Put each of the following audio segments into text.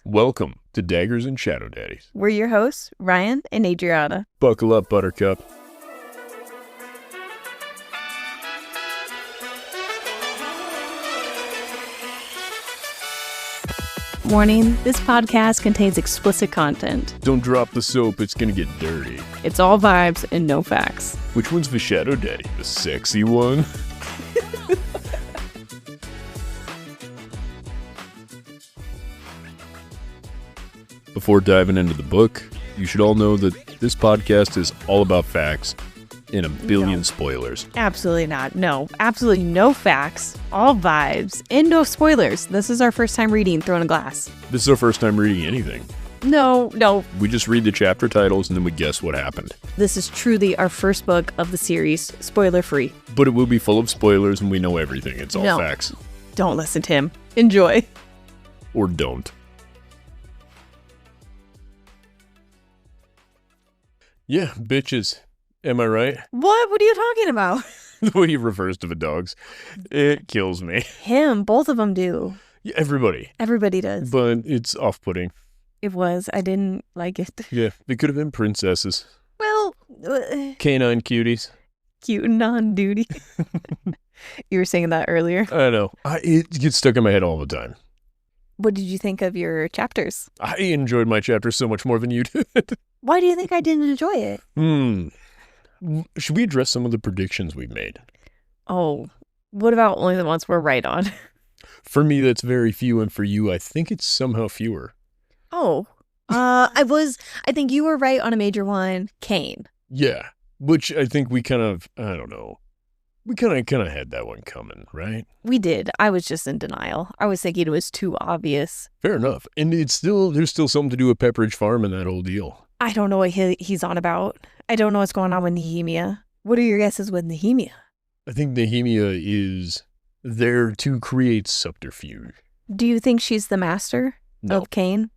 Welcome to Daggers and Shadow Daddies. We're your hosts, Ryan and Adriana. Buckle up, Buttercup. Warning, this podcast contains explicit content. Don't drop the soap, it's gonna get dirty. It's all vibes and no facts. Which one's the Shadow Daddy? The sexy one? Before diving into the book, you should all know that this podcast is all about facts and a billion spoilers. Absolutely not. No, absolutely no facts, all vibes, and no spoilers. This is our first time reading Throne of Glass. This is our first time reading anything. No. We just read the chapter titles and then we guess what happened. This is truly our first book of the series, spoiler-free. But it will be full of spoilers and we know everything. It's all No. facts. Don't listen to him. Enjoy. Or don't. Yeah, bitches. Am I right? What? What are you talking about? The way he refers to the dogs. It kills me. Him. Both of them do. Yeah, everybody. Everybody does. But it's off-putting. It was. I didn't like it. Yeah, they could have been princesses. Well, Canine cuties. cute and non-duty. You were saying that earlier. I know. It gets stuck in my head all the time. What did you think of your chapters? I enjoyed my chapter so much more than you did. Why do you think I didn't enjoy it? Should we address some of the predictions we've made? Oh, what about only the ones we're right on? For me, that's very few, and for you, I think it's somehow fewer. Oh, I think you were right on a major one, Cain. Yeah, which I think we kind of, I don't know, we kind of had that one coming, right? We did. I was just in denial. I was thinking it was too obvious. Fair enough. And there's still something to do with Pepperidge Farm and that whole deal. I don't know what he's on about. I don't know what's going on with Nehemia. What are your guesses with Nehemia? I think Nehemia is there to create subterfuge. Do you think she's the master of Cain?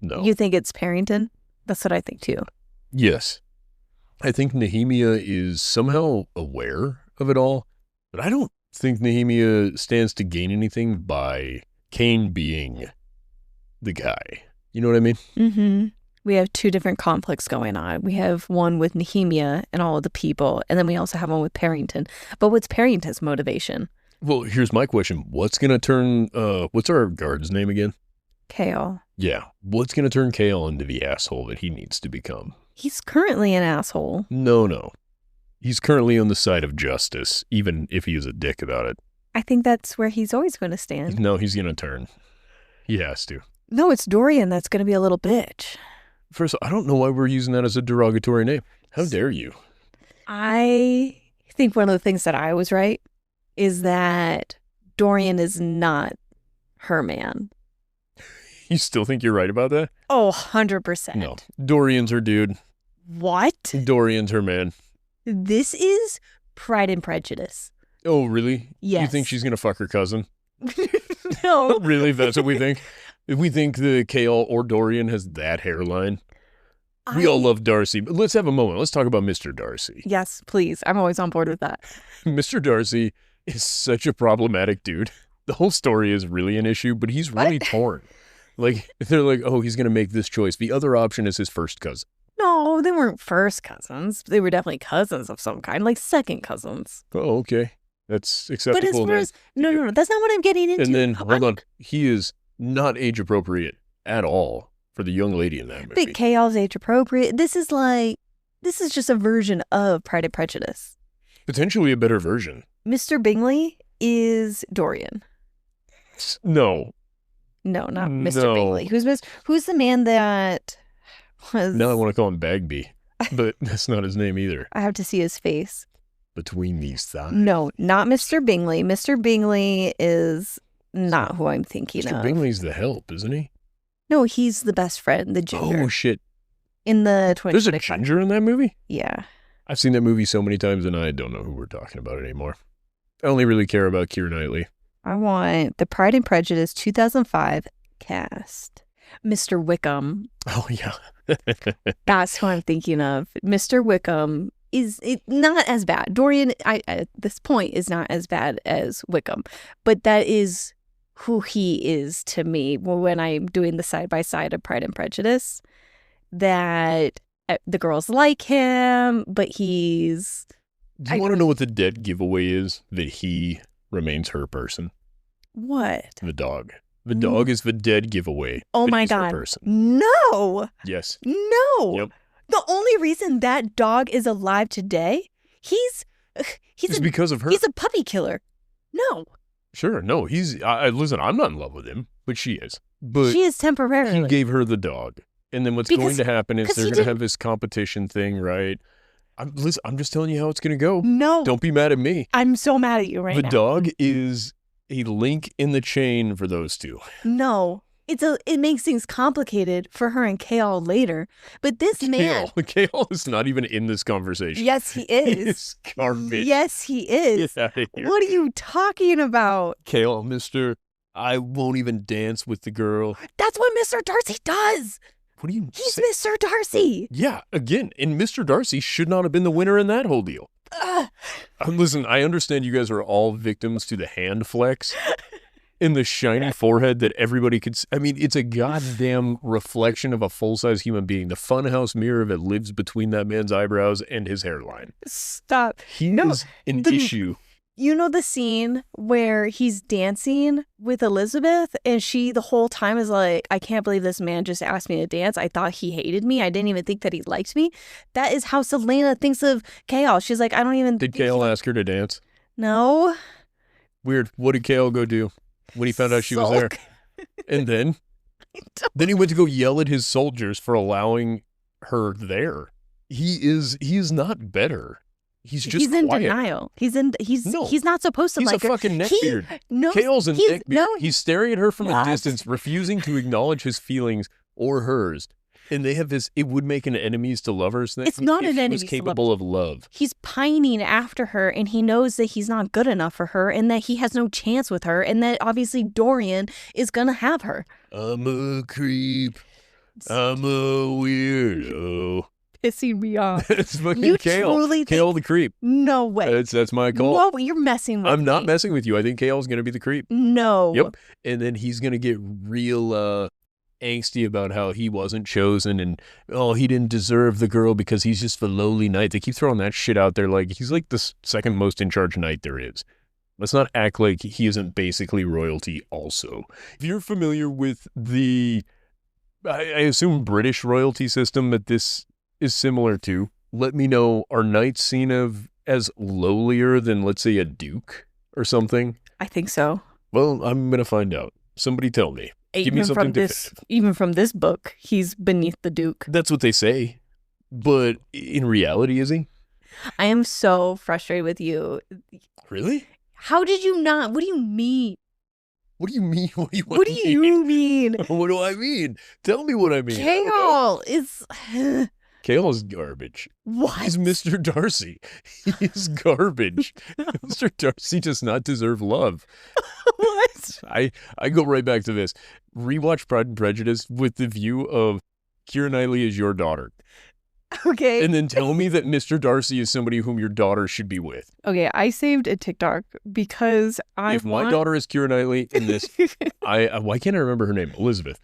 No. You think it's Parrington? That's what I think too. Yes. I think Nehemia is somehow aware of it all, but I don't think Nehemia stands to gain anything by Cain being the guy. You know what I mean? Mm-hmm. We have two different conflicts going on. We have one with Nehemia and all of the people, and then we also have one with Parrington. But what's Parrington's motivation? Well, here's my question. What's going to turn, what's our guard's name again? Kale. Yeah. What's going to turn Kale into the asshole that he needs to become? He's currently an asshole. No. He's currently on the side of justice, even if he is a dick about it. I think that's where he's always going to stand. No, he's going to turn. He has to. No, it's Dorian that's going to be a little bitch. First of all, I don't know why we're using that as a derogatory name. How dare you? I think one of the things that I was right is that Dorian is not her man. You still think you're right about that? Oh, 100%. No. Dorian's her dude. What? Dorian's her man. This is Pride and Prejudice. Oh, really? Yes. You think she's going to fuck her cousin? No. Really? That's what we think? If we think the Kale or Dorian has that hairline, we all love Darcy. But let's have a moment. Let's talk about Mr. Darcy. Yes, please. I'm always on board with that. Mr. Darcy is such a problematic dude. The whole story is really an issue, but he's really torn. Like, they're like, oh, he's going to make this choice. The other option is his first cousin. No, they weren't first cousins. They were definitely cousins of some kind, like second cousins. Oh, okay. That's acceptable. But as far as, no, that's not what I'm getting into. And then, hold on. He is not age appropriate at all for the young lady in that movie. But Chaos age appropriate. This is just a version of Pride and Prejudice. Potentially a better version. Mr. Bingley is Dorian. No. No, not Mr. Bingley. Who's the man that was... Now I want to call him Bagby, but that's not his name either. I have to see his face. Between these thighs. No, not Mr. Bingley. Mr. Bingley is not who I'm thinking of. Mr. Bingley's the help, isn't he? No, he's the best friend, the ginger. Oh, shit. In the 2025. There's a ginger in that movie? Yeah. I've seen that movie so many times and I don't know who we're talking about anymore. I only really care about Keira Knightley. I want the Pride and Prejudice 2005 cast. Mr. Wickham. Oh, yeah. That's who I'm thinking of. Mr. Wickham is not as bad. Dorian, at this point, is not as bad as Wickham. But that is who he is to me when I'm doing the side by side of Pride and Prejudice. That the girls like him, but he's. Do you want to know what the dead giveaway is? That he remains her person. What? The dog. The dog is the dead giveaway. Oh that my he's her God. person. No. Yes. No. Yep. The only reason that dog is alive today, he's because of her. He's a puppy killer. No. Sure. No, listen, I'm not in love with him, but she is. But she is temporarily. He gave her the dog. And then what's going to happen is they're going to have this competition thing, right? I'm just telling you how it's going to go. No. Don't be mad at me. I'm so mad at you right now. The dog is a link in the chain for those two. No. It makes things complicated for her and Kale later. But this man... Kale is not even in this conversation. Yes, he is. He's garbage. Yes, he is. Get out of here. What are you talking about? Kale, Mr. I won't even dance with the girl. That's what Mr. Darcy does. What do you He's Mr. Darcy. Yeah, again, and Mr. Darcy should not have been the winner in that whole deal. Listen, I understand you guys are all victims to the hand flex and the shiny forehead that everybody could see. I mean, it's a goddamn reflection of a full-size human being. The funhouse mirror that lives between that man's eyebrows and his hairline. Stop. He is an issue. You know the scene where he's dancing with Elizabeth and she the whole time is like, I can't believe this man just asked me to dance. I thought he hated me. I didn't even think that he liked me. That is how Selena thinks of Kale. She's like, I don't even... Did Kale ask her to dance? No. Weird. What did Kale go do when he found out she was there? And then he went to go yell at his soldiers for allowing her there. He is not better. He's in denial. He's not supposed to like her. He's a fucking neckbeard. Kale's a neckbeard. He's staring at her from a distance, refusing to acknowledge his feelings or hers. And they have this, it would make an enemies to lovers thing. It's not an enemies to lovers. He was capable of love. He's pining after her, and he knows that he's not good enough for her, and that he has no chance with her, and that obviously Dorian is going to have her. I'm a creep. I'm a weirdo. Pissing me off. It's fucking Kale. Kale the creep. No way. That's my call. No, you're messing with me. I'm not messing with you. I think Kale's going to be the creep. No. Yep. And then he's going to get real angsty about how he wasn't chosen and, he didn't deserve the girl because he's just the lowly knight. They keep throwing that shit out there like he's like the second most in charge knight there is. Let's not act like he isn't basically royalty also. If you're familiar with the, I assume, British royalty system that this is similar to, let me know, are knights seen as lowlier than, let's say, a duke or something? I think so. Well, I'm going to find out. Somebody tell me. Give me something definitive. Even from this book, he's beneath the duke. That's what they say. But in reality, is he? I am so frustrated with you. Really? How did you not? What do you mean? What do you mean? What do you mean? What do I mean? Tell me what I mean. Kale is... Kale is garbage. What? He's Mr. Darcy. He is garbage. Mr. Darcy does not deserve love. What? I go right back to this. Rewatch Pride and Prejudice with the view of Keira Knightley is your daughter. Okay. And then tell me that Mr. Darcy is somebody whom your daughter should be with. Okay, I saved a TikTok because my daughter is Keira Knightley in this, why can't I remember her name? Elizabeth.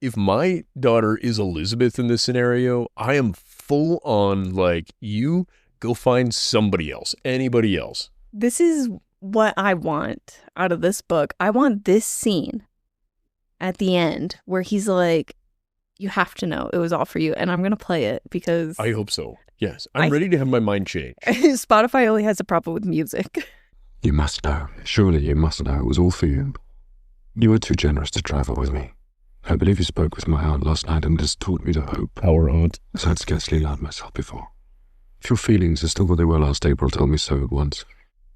If my daughter is Elizabeth in this scenario, I am full on like, you go find somebody else, anybody else. This is what I want out of this book. I want this scene at the end where he's like, you have to know it was all for you. And I'm going to play it because... I hope so. Yes. I'm ready to have my mind changed. Spotify only has a problem with music. You must know. Surely you must know it was all for you. You were too generous to travel with me. I believe you spoke with my aunt last night and has taught me to hope. Our aunt. As I'd scarcely allowed myself before. If your feelings are still what they were last April, tell me so at once.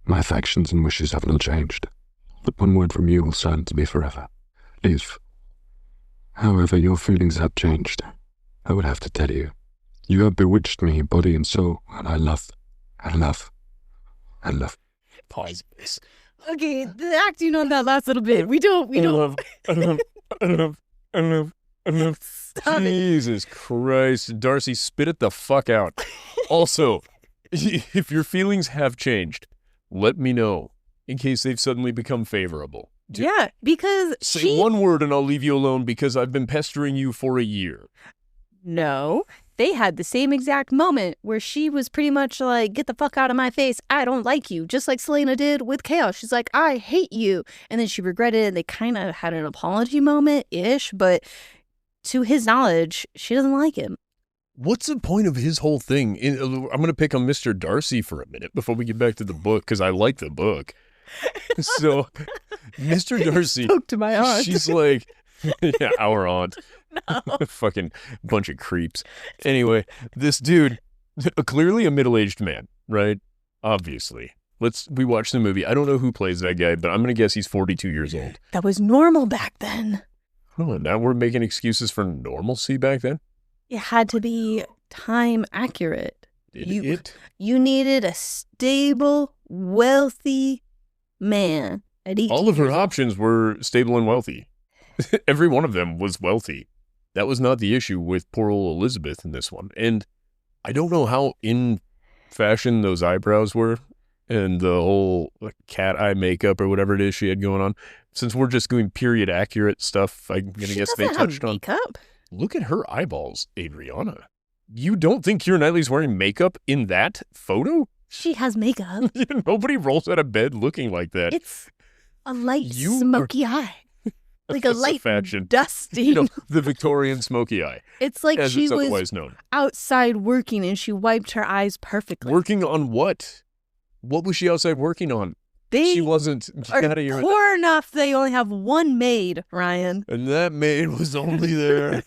My affections and wishes have not changed. But one word from you will silence me forever. If, however, your feelings have changed, I would have to tell you. You have bewitched me, body and soul, and I love, and love, and love. Pause this. Okay, acting on that last little bit. We don't. I love. Stop Jesus Christ. Darcy, spit it the fuck out. Also, if your feelings have changed, let me know in case they've suddenly become favorable. Yeah, because Say one word and I'll leave you alone because I've been pestering you for a year. No, they had the same exact moment where she was pretty much like, get the fuck out of my face. I don't like you. Just like Selena did with Chaos. She's like, I hate you. And then she regretted it. And they kind of had an apology moment-ish. But to his knowledge, she doesn't like him. What's the point of his whole thing? I'm going to pick on Mr. Darcy for a minute before we get back to the book because I like the book. So, Mr. Darcy, Spoke to my aunt. she's like, yeah, our aunt. No. Fucking bunch of creeps. Anyway, this dude, clearly a middle-aged man, right? Obviously. We watch the movie. I don't know who plays that guy, but I'm going to guess he's 42 years old. That was normal back then. Oh, now we're making excuses for normalcy back then? It had to be time accurate. You needed a stable, wealthy man at 18 all of her years old. options were stable and wealthy. Every one of them was wealthy. That was not the issue with poor old Elizabeth in this one. And I don't know how in fashion those eyebrows were and the whole cat eye makeup or whatever it is she had going on. Since we're just doing period accurate stuff, I'm going to guess they touched on. Makeup. Look at her eyeballs, Adriana. You don't think Keira Knightley's wearing makeup in that photo? She has makeup. Nobody rolls out of bed looking like that. It's a light You smoky eye. Like a That's light fashion. dusty. The Victorian smoky eye, It's like as she it's was otherwise known. outside working and she wiped her eyes perfectly. Working on what? What was she outside working on? They She wasn't. are Get out of here. poor enough they only have one maid, Ryan. And that maid was only there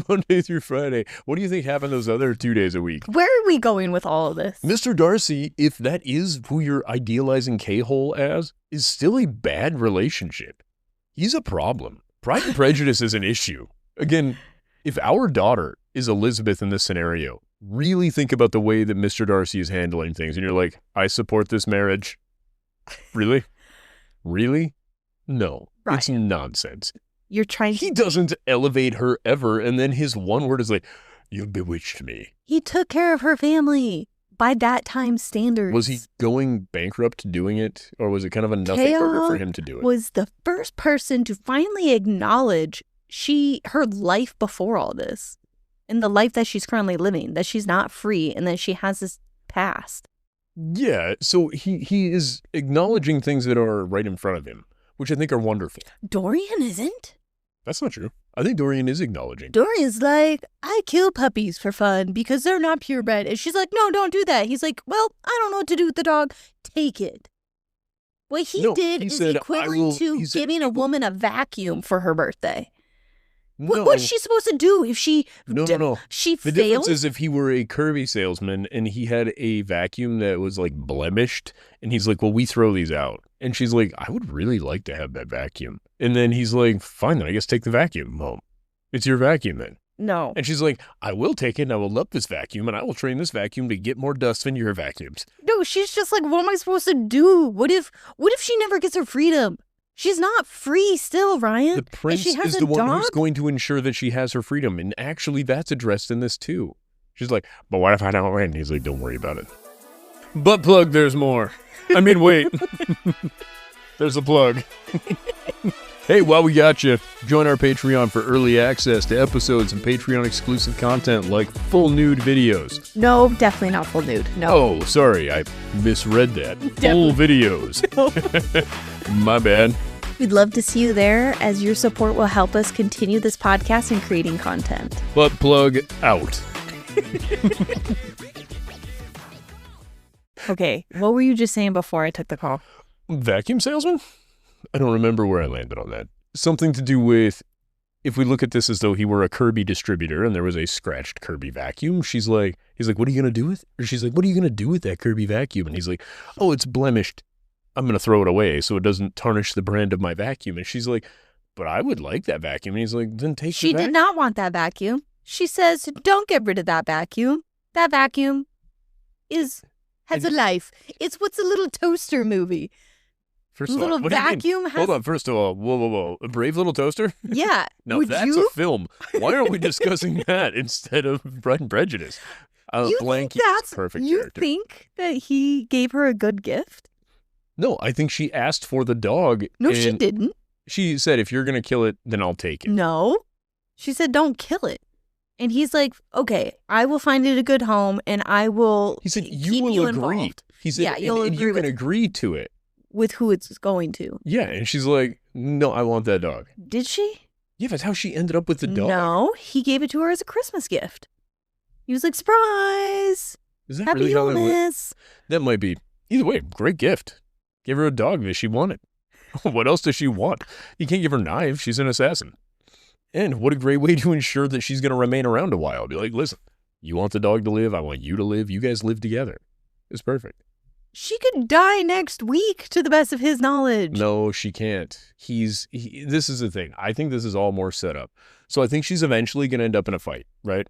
Monday through Friday. What do you think happened those other 2 days a week? Where are we going with all of this? Mr. Darcy, if that is who you're idealizing K-hole as, is still a bad relationship. He's a problem. Pride and Prejudice is an issue. Again, if our daughter is Elizabeth in this scenario, really think about the way that Mr. Darcy is handling things. And you're like, I support this marriage. Really? Really? No. Right. It's nonsense. You're trying He to... doesn't elevate her ever. And then his one word is like, you bewitched me. He took care of her family by that time standards. Was he going bankrupt doing it? Or was it kind of a nothing burger for him to do it? Was the first person to finally acknowledge her life before all this and the life that she's currently living, that she's not free and that she has this past. Yeah, so he is acknowledging things that are right in front of him, which I think are wonderful. Dorian isn't. That's not true. I think Dorian is acknowledging. Dorian's like, I kill puppies for fun because they're not purebred. And she's like, no, don't do that. He's like, well, I don't know what to do with the dog. Take it. What he did is said, equivalent to giving a woman a vacuum for her birthday. No. What's she supposed to do if she... No. She The failed? difference is if he were a Kirby salesman and he had a vacuum that was like blemished and he's like, well, we throw these out. And she's like, I would really like to have that vacuum. And then he's like, fine, then I guess take the vacuum home. It's your vacuum then. No. And she's like, I will take it and I will love this vacuum and I will train this vacuum to get more dust than your vacuums. No, she's just like, what am I supposed to do? What if she never gets her freedom? She's not free still, Ryan. The prince she has is a the one dog? who's going to ensure that she has her freedom. And actually, that's addressed in this too. She's like, but what if I don't win? He's like, don't worry about it. Butt plug, there's more. I mean, wait. There's a plug. Hey, while we got you, join our Patreon for early access to episodes and Patreon exclusive content like full nude videos. No, definitely not full nude. No. Oh, sorry, I misread that. Full videos. My bad. We'd love to see you there, as your support will help us continue this podcast and creating content. Butt plug out. Okay, what were you just saying before I took the call? Vacuum salesman? I don't remember where I landed on that. Something to do with, if we look at this as though he were a Kirby distributor and there was a scratched Kirby vacuum, he's like, what are you going to do with it? Or she's like, what are you going to do with that Kirby vacuum? And he's like, oh, it's blemished. I'm going to throw it away so it doesn't tarnish the brand of my vacuum. And she's like, but I would like that vacuum. And he's like, then take She did not want that vacuum. She says, don't get rid of that vacuum. That vacuum has a life. It's what's a little toaster movie. First of all, Little what do you mean? vacuum has... Hold on, first of all, whoa. A Brave Little Toaster? Yeah. No, Would that's you? a film. Why aren't we discussing that instead of Pride and Prejudice? You Blanky think is a perfect you character. think that he gave her a good gift? No, I think she asked for the dog. No, she didn't. She said, if you're going to kill it, then I'll take it. No. She said, don't kill it. And he's like, okay, I will find it a good home and I will. He said, keep you will agree. Involved. He said, yeah, you'll and agree you can with agree to it. With who it's going to. Yeah. And she's like, no, I want that dog. Did she? Yeah, that's how she ended up with the dog. No, he gave it to her as a Christmas gift. He was like, surprise. Is that Happy really how Christmas. that might be. Either way, great gift. Give her a dog that she wanted. What else does she want? You can't give her knives. She's an assassin. And what a great way to ensure that she's going to remain around a while. Be like, listen, you want the dog to live. I want you to live. You guys live together. It's perfect. She could die next week, to the best of his knowledge. No, she can't. This is the thing. I think this is all more set up. So I think she's eventually going to end up in a fight, right?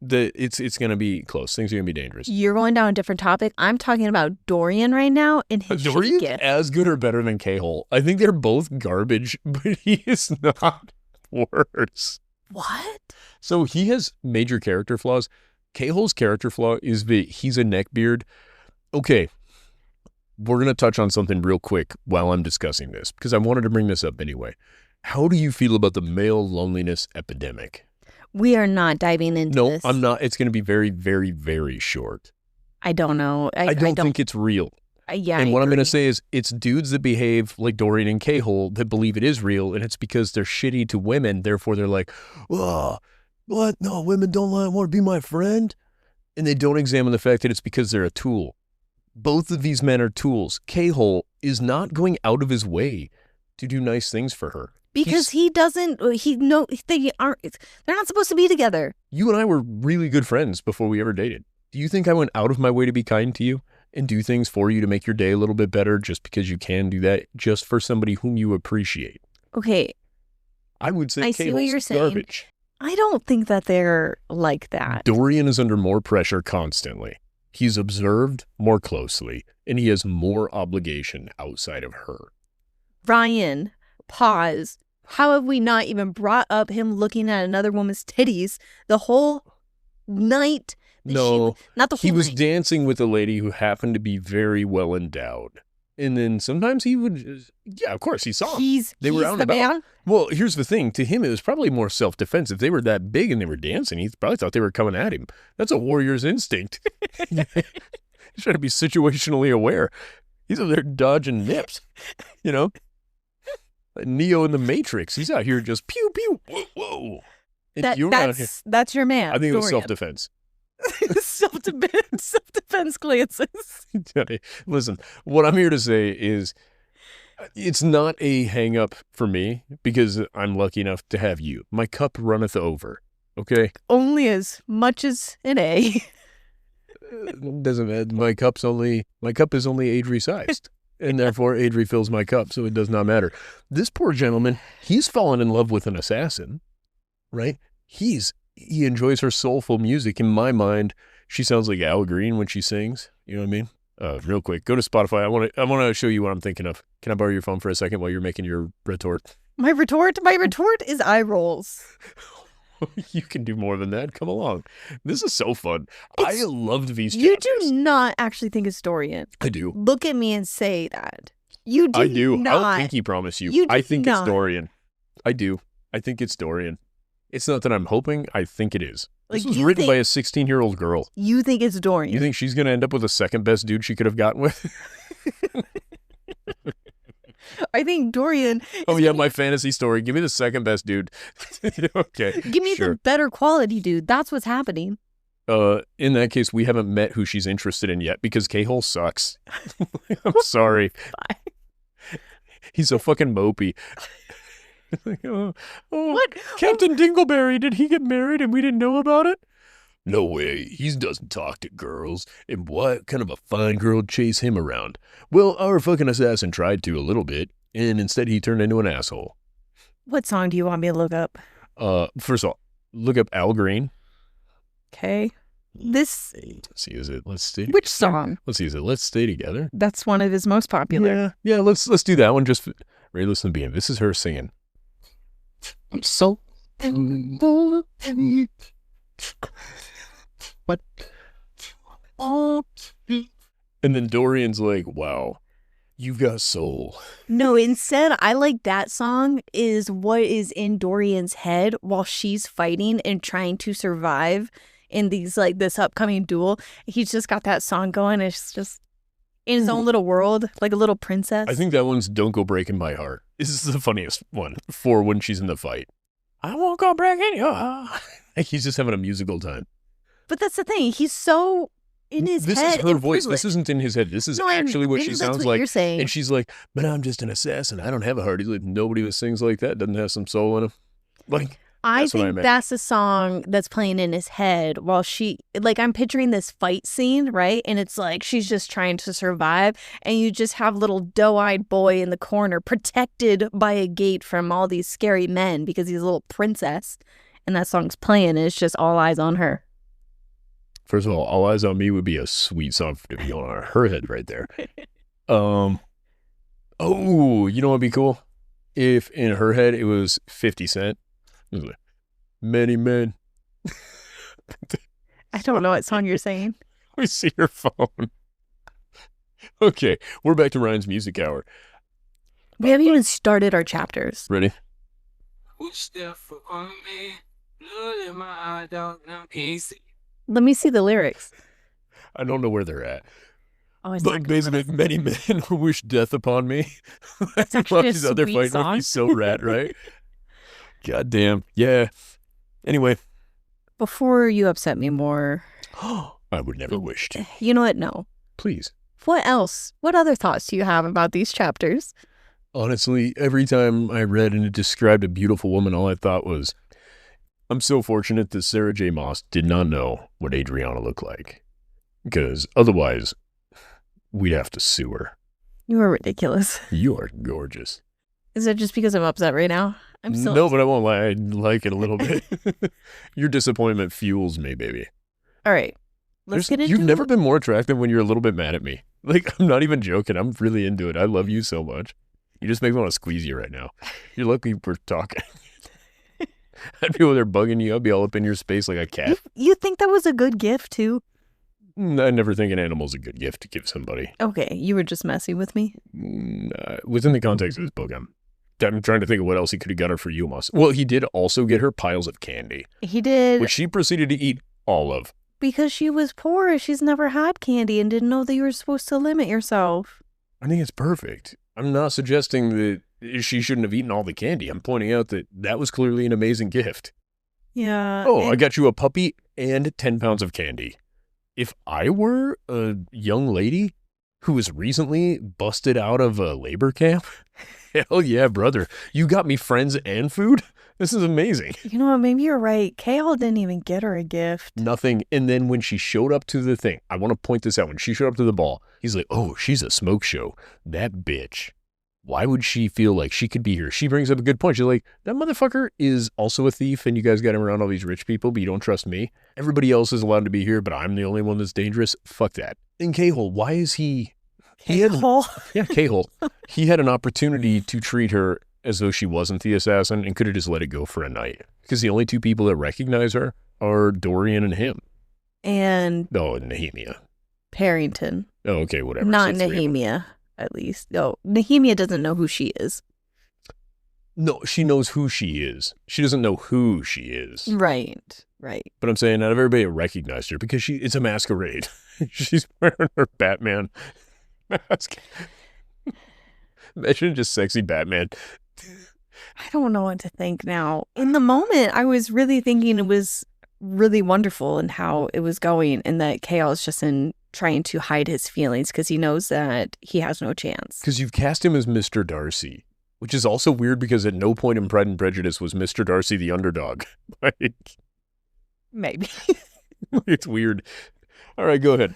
It's going to be close. Things are going to be dangerous. You're going down a different topic. I'm talking about Dorian right now and his Dorian's gift. as good or better than K-Hole. I think they're both garbage, but he is not worse. What? So he has major character flaws. K-Hole's character flaw is that he's a neckbeard. Okay, we're going to touch on something real quick while I'm discussing this, because I wanted to bring this up anyway. How do you feel about the male loneliness epidemic? We are not diving into this. No, I'm not. It's going to be very, very, very short. I don't know. I don't think it's real. Yeah. And I what I'm agree. going to say is it's dudes that behave like Dorian and K-Hole that believe it is real, and it's because they're shitty to women. Therefore, they're like, oh, what? No, women don't want to be my friend. And they don't examine the fact that it's because they're a tool. Both of these men are tools. K-Hole is not going out of his way to do nice things for her. Because he doesn't, they aren't, they're not supposed to be together. You and I were really good friends before we ever dated. Do you think I went out of my way to be kind to you and do things for you to make your day a little bit better just because you can do that just for somebody whom you appreciate? Okay. I would say I see what K-Hole's you're saying. garbage. I don't think that they're like that. Dorian is under more pressure constantly. He's observed more closely, and he has more obligation outside of her. Ryan, pause. How have we not even brought up him looking at another woman's titties the whole night? No, not the whole he was night. dancing with a lady who happened to be very well endowed. And then sometimes he would, yeah, of course, he saw them. They were out and the about. man? Well, here's the thing. To him, it was probably more self-defense. If they were that big and they were dancing, he probably thought they were coming at him. That's a warrior's instinct. He's trying to be situationally aware. He's over there dodging nips, you know? Like Neo in the Matrix. He's out here just pew, pew, whoa, whoa. And you're out here. That's your man. I think it was Dorian. self-defense. Self-defense glances. Listen, what I'm here to say is it's not a hang up for me because I'm lucky enough to have you. My cup runneth over. Okay? Only as much as an A. Doesn't matter. My cup is only Adri sized. And therefore Adri fills my cup, so it does not matter. This poor gentleman, he's fallen in love with an assassin, right? He enjoys her soulful music. In my mind, she sounds like Al Green when she sings. You know what I mean? Real quick, go to Spotify. I want to show you what I'm thinking of. Can I borrow your phone for a second while you're making your retort? My retort is eye rolls. You can do more than that. Come along. This is so fun. I loved these You chapters. do not actually think it's Dorian. I do. Look at me and say that. You do I do. not. I don't think he promised you. You do I think it's not. Dorian. I do. I think it's Dorian. It's not that I'm hoping. I think it is. This Like, was you written by think- a 16-year-old girl. You think it's Dorian. You think she's going to end up with the second best dude she could have gotten with? I think Dorian. Oh, yeah, my fantasy story. Give me the second best dude. Okay. Give me sure. the better quality dude. That's what's happening. In that case, we haven't met who she's interested in yet because K-Hole sucks. I'm sorry. He's so fucking mopey. Like, oh, What? Captain Dingleberry, did he get married and we didn't know about it? No way. He doesn't talk to girls. And what kind of a fine girl would chase him around? Well, our fucking assassin tried to a little bit, and instead he turned into an asshole. What song do you want me to look up? First of all, look up Al Green. Okay. This. Let's see, is it Let's Stay Which song? Let's see, is it Let's Stay Together? That's one of his most popular. Yeah, let's do that one. Just Ray, listen to the beginning. This is her singing. I'm so And then Dorian's like, wow, You've got soul. No, instead, I like that song is what is in Dorian's head while she's fighting and trying to survive in these like this upcoming duel. He's just got that song going. It's just in his own little world, like a little princess. I think that one's Don't Go Breaking My Heart. This is the funniest one for when she's in the fight. I won't go breaking your heart. Like he's just having a musical time. But that's the thing. He's so in his This head. is her voice. privileged. This isn't in his head. This is No, actually what maybe she that's sounds what like. you're saying. And she's like, but I'm just an assassin. I don't have a heart. He's like, nobody that sings like that doesn't have some soul in him. Like, I that's what I think meant. that's a song that's playing in his head while she, like, I'm picturing this fight scene, right? And it's like she's just trying to survive. And you just have little doe-eyed boy in the corner protected by a gate from all these scary men because he's a little princess. And that song's playing and it's just all eyes on her. First of all Eyes on Me would be a sweet song to be on her head right there. Oh, you know what'd be cool? If in her head it was 50 Cent. It was like, many men. I don't know what song you're saying. We see your phone. Okay, we're back to Ryan's Music Hour. We haven't even started our chapters. Ready? Let me see the lyrics. I don't know where they're at. Oh, it's But not basically, many men wish death upon me. It's actually a He's out there sweet fighting song. with. He's so rad, right? God damn. Yeah. Anyway. Before you upset me more, I would never wish to. you know what? No. Please. What else? What other thoughts do you have about these chapters? Honestly, every time I read and it described a beautiful woman, all I thought was, I'm so fortunate that Sarah J. Maas did not know what Adriana looked like. Because otherwise, we'd have to sue her. You are ridiculous. You are gorgeous. Is it just because I'm upset right now? I'm still No, but I won't lie. I like it a little bit. Your disappointment fuels me, baby. All right. Let's get into You've never been more attractive when you're a little bit mad at me. Like, I'm not even joking. I'm really into it. I love you so much. You just make me want to squeeze you right now. You're lucky we're talking. I'd be over there bugging you. I'd be all up in your space like a cat. You think that was a good gift too? I never think an animal's a good gift to give somebody. Okay, you were just messing with me. Within the context of this book, I'm trying to think of what else he could have got her for you, Moss. Well, he did also get her piles of candy, He did which she proceeded to eat all of. because she was poor. She's never had candy and didn't know that you were supposed to limit yourself. I think it's perfect. I'm not suggesting that she shouldn't have eaten all the candy. I'm pointing out that that was clearly an amazing gift. Yeah. Oh, I got you a puppy and 10 pounds of candy. If I were a young lady who was recently busted out of a labor camp, hell yeah, brother. You got me friends and food? This is amazing. You know what? Maybe you're right. Kale didn't even get her a gift. Nothing. And then when she showed up to the thing, I want to point this out. When she showed up to the ball, he's like, oh, she's a smoke show. That bitch. Why would she feel like she could be here? She brings up a good point. She's like, that motherfucker is also a thief and you guys got him around all these rich people, but you don't trust me. Everybody else is allowed to be here, but I'm the only one that's dangerous. Fuck that. And K-Hole, why is he... Kale? Yeah, K-Hole. He had an opportunity to treat her as though she wasn't the assassin and could have just let it go for a night. Because the only two people that recognize her are Dorian and him. And Oh, and Nehemia. Parrington. Oh, okay, whatever. Not So three of them. Nehemia, at least. No, Nehemia doesn't know who she is. No, she knows who she is. She doesn't know who she is. Right, right. But I'm saying not everybody recognized her because it's a masquerade. She's wearing her Batman mask. Imagine just sexy Batman. I don't know what to think now. In the moment, I was really thinking it was really wonderful and how it was going, and that Chaos just in trying to hide his feelings because he knows that he has no chance. Because you've cast him as Mr. Darcy, which is also weird because at no point in Pride and Prejudice was Mr. Darcy the underdog. Like, Maybe. it's weird. All right, go ahead.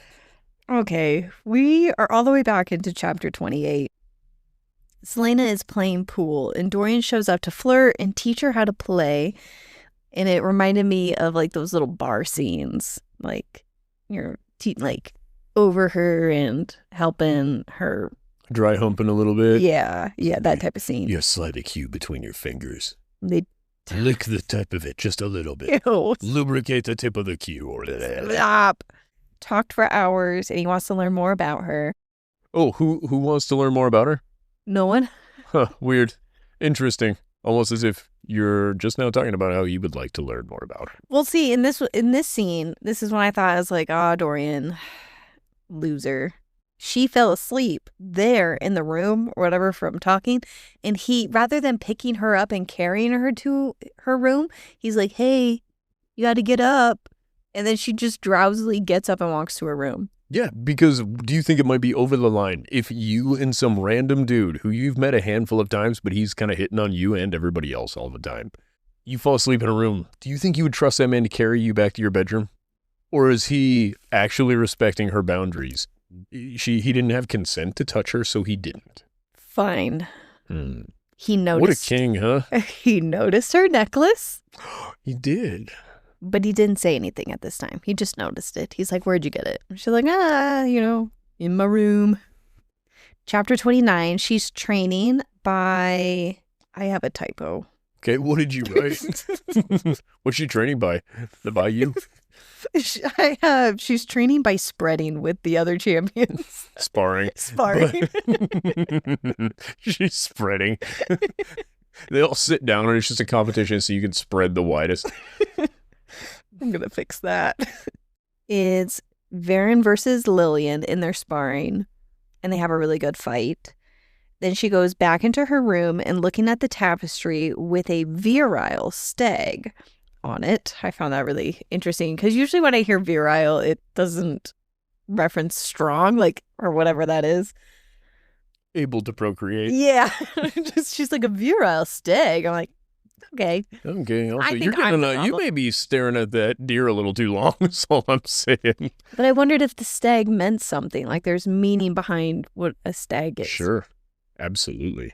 Okay, we are all the way back into chapter 28. Selena is playing pool, and Dorian shows up to flirt and teach her how to play. And it reminded me of like those little bar scenes, like you're like over her and helping her. Dry humping a little bit. Yeah, that type of scene. You slide a cue between your fingers. They Lick the tip of it just a little bit. Ew, Lubricate the tip of the cue. Or stop. Talked for hours, and he wants to learn more about her. Oh, who wants to learn more about her? No one. Huh, weird. Interesting. Almost as if you're just now talking about how you would like to learn more about her. Well, see, in this scene, this is when I thought I was like, Dorian, loser. She fell asleep there in the room or whatever from talking. And he, rather than picking her up and carrying her to her room, he's like, hey, you got to get up. And then she just drowsily gets up and walks to her room. Yeah, because do you think it might be over the line if you and some random dude who you've met a handful of times, but he's kind of hitting on you and everybody else all the time, you fall asleep in a room, do you think you would trust that man to carry you back to your bedroom? Or is he actually respecting her boundaries? He didn't have consent to touch her, so he didn't. Fine. He What a noticed. king, huh? He noticed her necklace, He did. but he didn't say anything at this time. He just noticed it. He's like, where'd you get it? And she's like, in my room. Chapter 29, she's training by, I have a typo. Okay, what did you write? What's she training by? The Bayou? She's training by spreading with the other champions. Sparring. Sparring. She's spreading. They all sit down and it's just a competition so you can spread the widest. I'm going to fix that. It's Varen versus Lillian in their sparring, and they have a really good fight. Then she goes back into her room and looking at the tapestry with a virile stag on it. I found that really interesting because usually when I hear virile, it doesn't reference strong, or whatever that is. Able to procreate. Yeah. She's like a virile stag. I'm like, okay. Okay, also, I you're think I'm getting the you problem. may be staring at that deer a little too long, is all I'm saying. But I wondered if the stag meant something, like there's meaning behind what a stag is. Sure. Absolutely.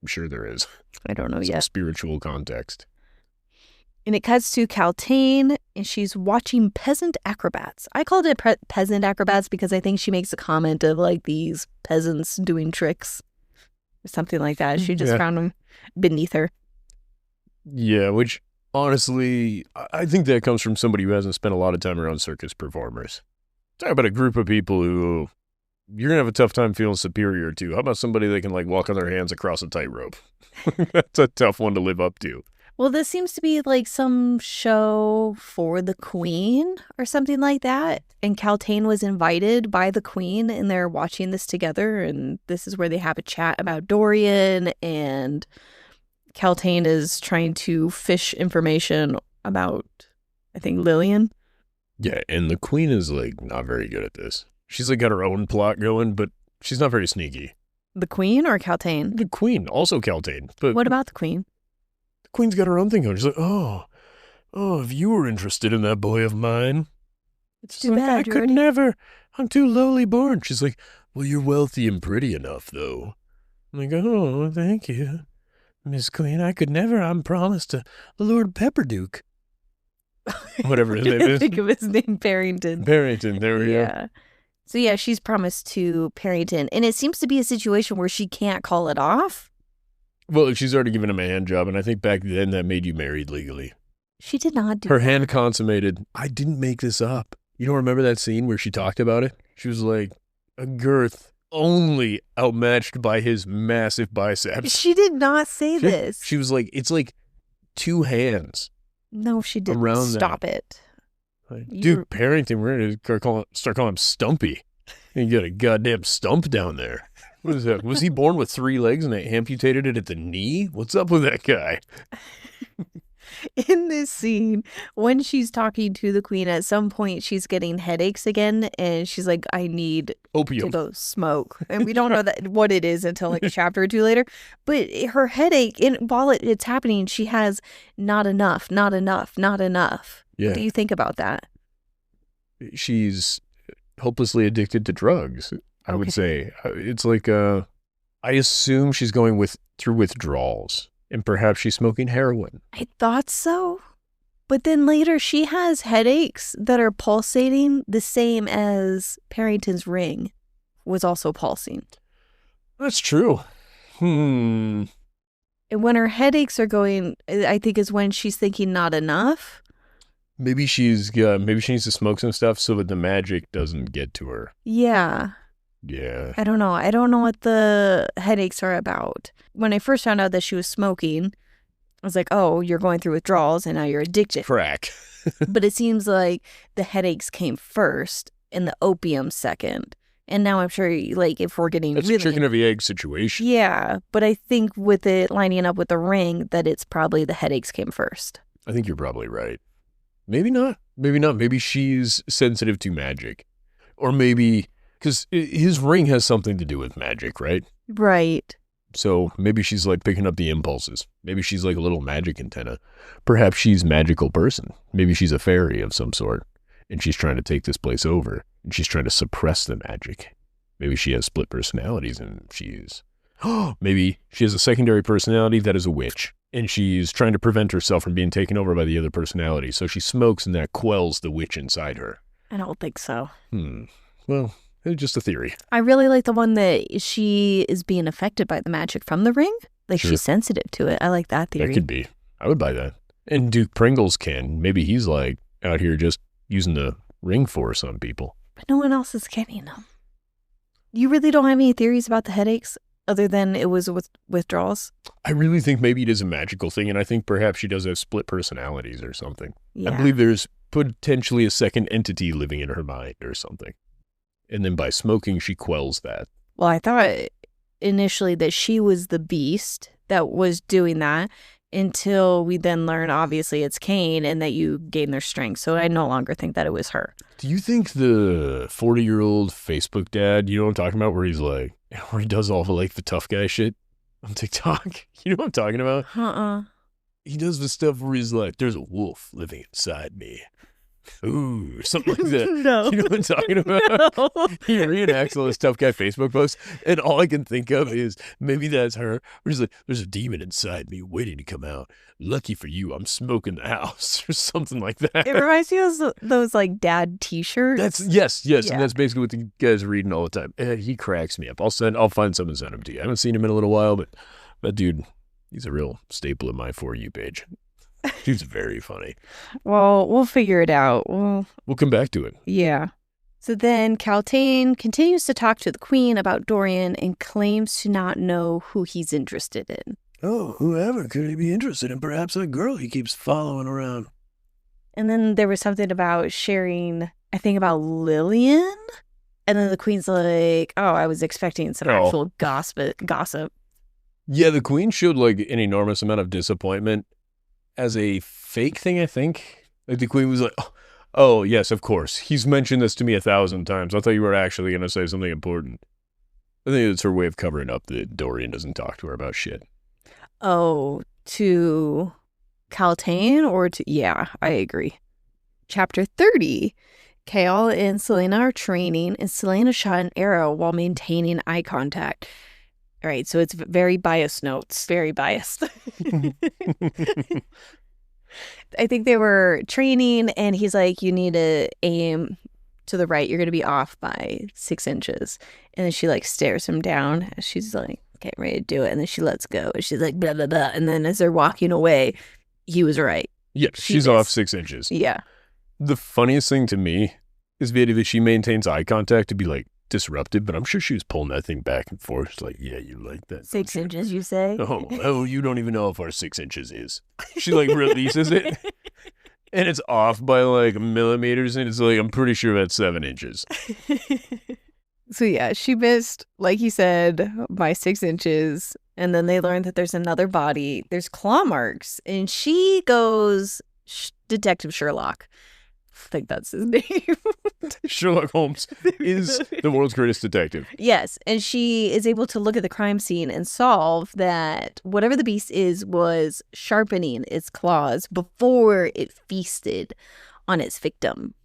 I'm sure there is. I don't know Some yet. spiritual context. And it cuts to Caltaine, and she's watching peasant acrobats. I called it peasant acrobats because I think she makes a comment of these peasants doing tricks or something like that. She just found them beneath her. Yeah, which honestly, I think that comes from somebody who hasn't spent a lot of time around circus performers. Talk about a group of people who you're going to have a tough time feeling superior to. How about somebody that can walk on their hands across a tightrope? That's a tough one to live up to. Well, this seems to be some show for the queen or something like that. And Caltaine was invited by the queen, and they're watching this together. And this is where they have a chat about Dorian, and Caltaine is trying to fish information about, I think, Lillian. Yeah, and the queen is not very good at this. She's got her own plot going, but she's not very sneaky. The queen or Caltaine? The queen, also Caltaine, but What about the queen? the queen's got her own thing going. She's like, oh, if you were interested in that boy of mine. It's She's too like, bad. I you're could already- never. I'm too lowly born. She's like, well, you're wealthy and pretty enough, though. I'm like, oh, thank you, Miss Queen. I could never. I'm promised to Lord Pepperduke. Whatever his name is. Think of his name, Barrington. Barrington, there we go. Yeah. So yeah, she's promised to Parrington, and it seems to be a situation where she can't call it off. Well, she's already given him a hand job, and I think back then that made you married legally. She did not do Her that. hand consummated. I didn't make this up. You don't remember that scene where she talked about it? She was like, a girth only outmatched by his massive biceps. She did not say She- this. She was like, it's like two hands. No, she didn't. Around that. Stop it. Like, You're- dude, Parrington, we're going to start calling him Stumpy. You got a goddamn stump down there. What is that? Was he born with 3 legs and they amputated it at the knee? What's up with that guy? In this scene, when she's talking to the queen, at some point she's getting headaches again, and she's like, I need to Opium. go smoke. And we don't know what it is until a chapter or two later. But her headache, while it's happening, she has not enough, not enough, not enough. Yeah. What do you think about that? She's hopelessly addicted to drugs, I would say. It's I assume she's going through withdrawals, and perhaps she's smoking heroin. I thought so. But then later she has headaches that are pulsating the same as Parrington's ring was also pulsing. That's true. And when her headaches are going, I think is when she's thinking not enough. Maybe maybe she needs to smoke some stuff so that the magic doesn't get to her. Yeah. Yeah. I don't know. I don't know what the headaches are about. When I first found out that she was smoking, I was like, oh, you're going through withdrawals and now you're addicted. Crack. But it seems like the headaches came first and the opium second. And now I'm sure, like, if we're getting That's really... a chicken or the egg situation. Yeah, but I think with it lining up with the ring, that it's probably the headaches came first. I think you're probably right. Maybe not. Maybe not. Maybe she's sensitive to magic. Or maybe, because his ring has something to do with magic, right? Right. So maybe she's like picking up the impulses. Maybe she's like a little magic antenna. Perhaps she's a magical person. Maybe she's a fairy of some sort. And she's trying to take this place over. And she's trying to suppress the magic. Maybe she has split personalities and maybe she has a secondary personality that is a witch. And she's trying to prevent herself from being taken over by the other personality. So she smokes and that quells the witch inside her. I don't think so. Well, it's just a theory. I really like the one that she is being affected by the magic from the ring. Like, Sure. she's sensitive to it. I like that theory. That could be. I would buy that. And Duke Pringles maybe he's like out here just using the ring force on people. But no one else is getting them. You really don't have any theories about the headaches other than it was with withdrawals? I really think maybe it is a magical thing, and I think perhaps she does have split personalities or something. Yeah. I believe there's potentially a second entity living in her mind or something. And then by smoking, she quells that. Well, I thought initially that she was the beast that was doing that until we then learn, obviously, it's Cain and that you gain their strength. So I no longer think that it was her. Do you think the 40-year-old Facebook dad, you know what I'm talking about, where he does all the tough guy shit on TikTok? You know what I'm talking about? He does the stuff where he's like, there's a wolf living inside me. Ooh, something like that. No. You know what I'm talking about? No. He reenacts all this tough guy Facebook posts, and all I can think of is maybe that's her. Where he's like, there's a demon inside me waiting to come out. Lucky for you, I'm smoking the house, or something like that. It reminds me of those like dad t-shirts. That's yes, Yeah. and that's basically what the guy's reading all the time. And he cracks me up. I'll find some and send him to you. I haven't seen him in a little while, but that dude, he's a real staple of my For You page. Dude's very funny. Well, we'll figure it out. Well, We'll come back to it. yeah. So then Kaltain continues to talk to the queen about Dorian and claims to not know who he's interested in. Oh, whoever could he be interested in? Perhaps a girl he keeps following around. And then there was something about sharing, I think, about Lillian. And then the queen's like, oh, I was expecting some actual gossip. Yeah, the queen showed like an enormous amount of disappointment as a fake thing, I think. Like the queen was like, oh, yes, of course. He's mentioned this to me 1,000 times. I thought you were actually going to say something important. I think it's her way of covering up that Dorian doesn't talk to her about shit. Oh, to Kaltain or to... Yeah, I agree. Chapter 30. Kale and Selena are training, and Selena shot an arrow while maintaining eye contact. All right, so it's very biased notes. Very biased. I think they were training, and he's like, you need to aim to the right. You're going to be off by 6 inches. And then she, like, stares him down. She's like, okay, ready to do it. And then she lets go. And she's like, blah, blah, blah. And then as they're walking away, he was right. Yeah, she's off 6 inches. Yeah. The funniest thing to me is the idea that she maintains eye contact to be, like, disruptive, but I'm sure she was pulling that thing back and forth. She's like, yeah, you like that. 6 inches, you say? Oh, you don't even know how far 6 inches is. She, like, releases it, and it's off by, like, millimeters, and it's like, I'm pretty sure that's 7 inches. So, yeah, she missed, like you said, by 6 inches, and then they learned that there's another body. There's claw marks, and she goes Detective Sherlock. I think that's his name. Sherlock Holmes is the world's greatest detective. Yes, and she is able to look at the crime scene and solve that whatever the beast is was sharpening its claws before it feasted on its victim.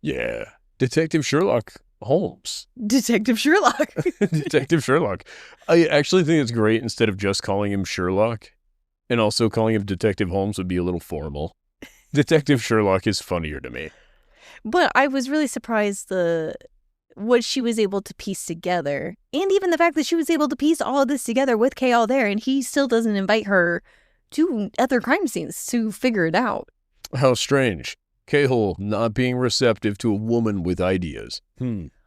Yeah. Detective Sherlock Holmes. Detective Sherlock. Detective Sherlock. I actually think it's great instead of just calling him Sherlock and also calling him Detective Holmes would be a little formal. Detective Sherlock is funnier to me. But I was really surprised what she was able to piece together. And even the fact that she was able to piece all of this together with Kale there, and he still doesn't invite her to other crime scenes to figure it out. How strange. Cahill not being receptive to a woman with ideas.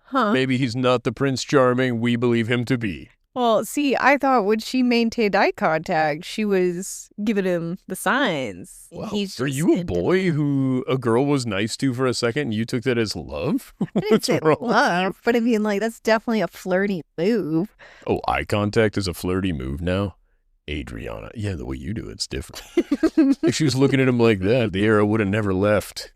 Huh. Maybe he's not the Prince Charming we believe him to be. Well, see, I thought when she maintained eye contact, she was giving him the signs. Wow. He's Are just you a into- boy who a girl was nice to for a second and you took that as love? I didn't What's say wrong with love, you? but I mean, like, that's definitely a flirty move. Oh, eye contact is a flirty move now? Adriana. Yeah, the way you do it's different. If she was looking at him like that, the arrow would have never left.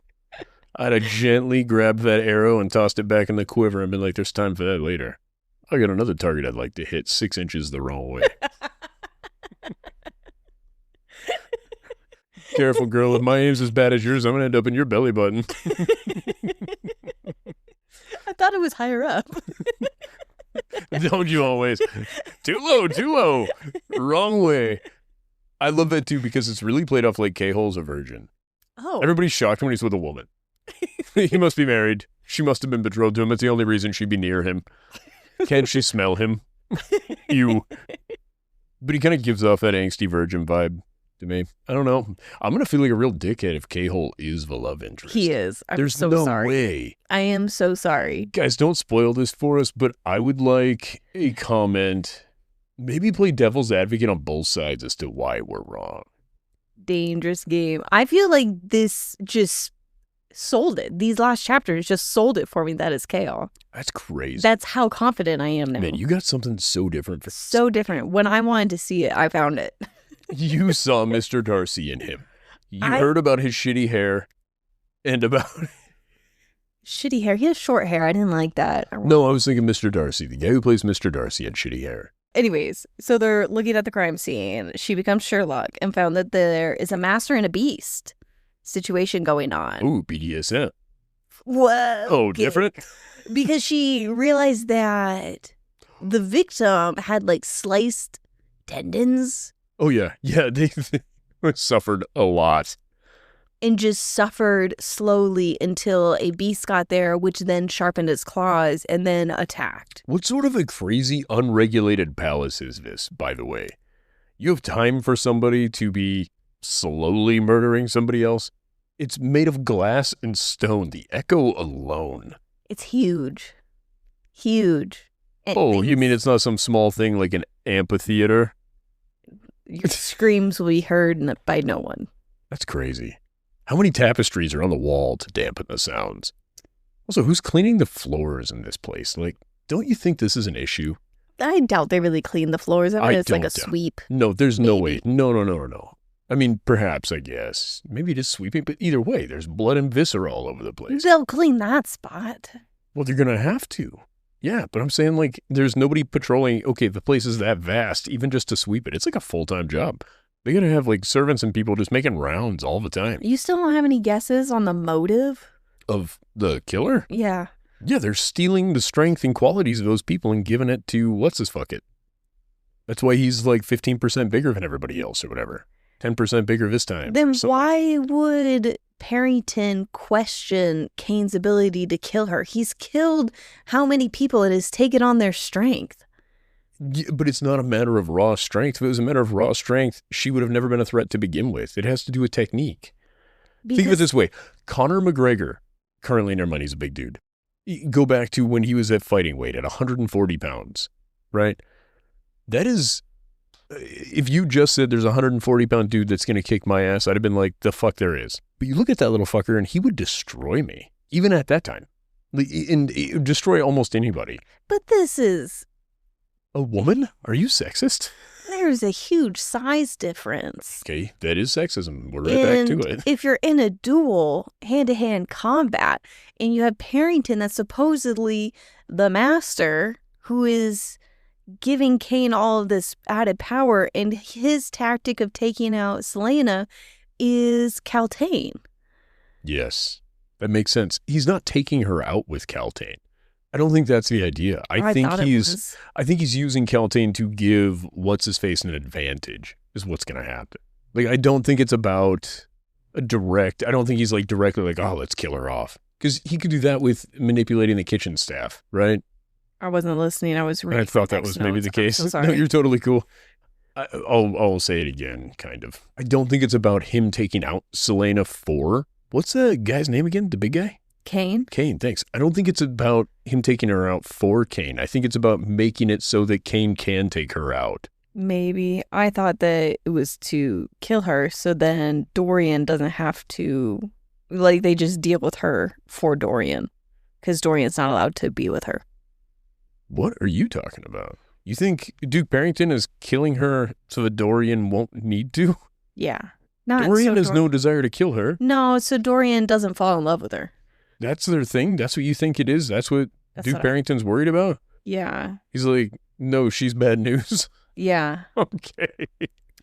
I'd have gently grabbed that arrow and tossed it back in the quiver and been like, there's time for that later. I got another target I'd like to hit 6 inches the wrong way. Careful, girl. If my aim's as bad as yours, I'm going to end up in your belly button. I thought it was higher up. Don't you always? Too low, too low. Wrong way. I love that too because it's really played off like K-Hole's a virgin. Oh. Everybody's shocked when he's with a woman. He must be married. She must have been betrothed to him. It's the only reason she'd be near him. Can she smell him? You. But he kind of gives off that angsty virgin vibe to me. I don't know. I'm going to feel like a real dickhead if K-Hole is the love interest. He is. I'm There's so no sorry. way. I am so sorry. Guys, don't spoil this for us, but I would like a comment. Maybe play devil's advocate on both sides as to why we're wrong. Dangerous game. I feel like this just sold it. These last chapters just sold it for me. That is KO. That's crazy. That's how confident I am now. Man, you got something so different. So different. When I wanted to see it, I found it. You saw Mr. Darcy in him. You I- heard about his shitty hair and about... Shitty hair. He has short hair. I didn't like that. No, I was thinking Mr. Darcy. The guy who plays Mr. Darcy had shitty hair. Anyways, so they're looking at the crime scene. She becomes Sherlock and found that there is a master and a beast situation going on. Ooh, BDSM. Whoa. Oh, different? Because she realized that the victim had like sliced tendons Oh, yeah. Yeah, they suffered a lot. and just suffered slowly until a beast got there, which then sharpened its claws and then attacked. What sort of a crazy, unregulated palace is this, by the way? You have time for somebody to be slowly murdering somebody else? It's made of glass and stone. The echo alone. It's huge. Huge. And Oh, you mean it's not some small thing like an amphitheater? your screams will be heard by no one. That's crazy. How many tapestries are on the wall to dampen the sounds? Also, who's cleaning the floors in this place? Like, don't you think this is an issue? I doubt they really clean the floors. I I mean, it's like a don't doubt- sweep. No, there's no way. Maybe. No. I mean, perhaps, I guess. Maybe it is sweeping, but either way, there's blood and viscera all over the place. They'll clean that spot. Well, they're going to have to. Yeah, but I'm saying, like, there's nobody patrolling. Okay, the place is that vast, even just to sweep it. It's like a full-time job. They got to have, like, servants and people just making rounds all the time. You still don't have any guesses on the motive? Of the killer? Yeah. Yeah, they're stealing the strength and qualities of those people and giving it to what's-his-fuck-it. That's why he's, like, 15% bigger than everybody else or whatever. 10% bigger this time. Then So- why would Parrington question Kane's ability to kill her? He's killed how many people it has taken on their strength? Yeah, but it's not a matter of raw strength. If it was a matter of raw strength, she would have never been a threat to begin with. It has to do with technique. Think of it this way. Conor McGregor, currently in our money, is a big dude. Go back to when he was at fighting weight at 140 pounds, right? That is, if you just said there's a 140-pound dude that's going to kick my ass, I'd have been like, the fuck there is. But you look at that little fucker and he would destroy me, even at that time. And destroy almost anybody. But this is, A woman? Are you sexist? there's a huge size difference. Okay, that is sexism. We're right back to And it. if you're in a duel, hand-to-hand combat, and you have Parrington that's supposedly the master who is giving Kane all of this added power, and his tactic of taking out Selena is Caltaine. Yes, that makes sense. He's not taking her out with Caltaine. I don't think that's the idea. I think thought it was. he's using Caltaine to give what's his face an advantage. Is what's going to happen. Like, I don't think it's about a direct. I don't think he's like directly like, oh, let's kill her off, because he could do that with manipulating the kitchen staff, right? I wasn't listening. I was reading. I thought that text was maybe notes. the case. I'm so sorry. No, you're totally cool. I'll say it again, kind of. I don't think it's about him taking out Selena for, what's the guy's name again? The big guy? Kane? Kane, thanks. I don't think it's about him taking her out for Kane. I think it's about making it so that Kane can take her out. Maybe. I thought that it was to kill her so then Dorian doesn't have to, like, they just deal with her for Dorian. Because Dorian's not allowed to be with her. What are you talking about? You think Duke Barrington is killing her so that Dorian won't need to? Yeah. Not Dorian so has no desire to kill her. No, so Dorian doesn't fall in love with her. That's their thing? That's what you think it is? That's what That's Duke what Barrington's worried about? Yeah. He's like, no, she's bad news. Yeah. Okay.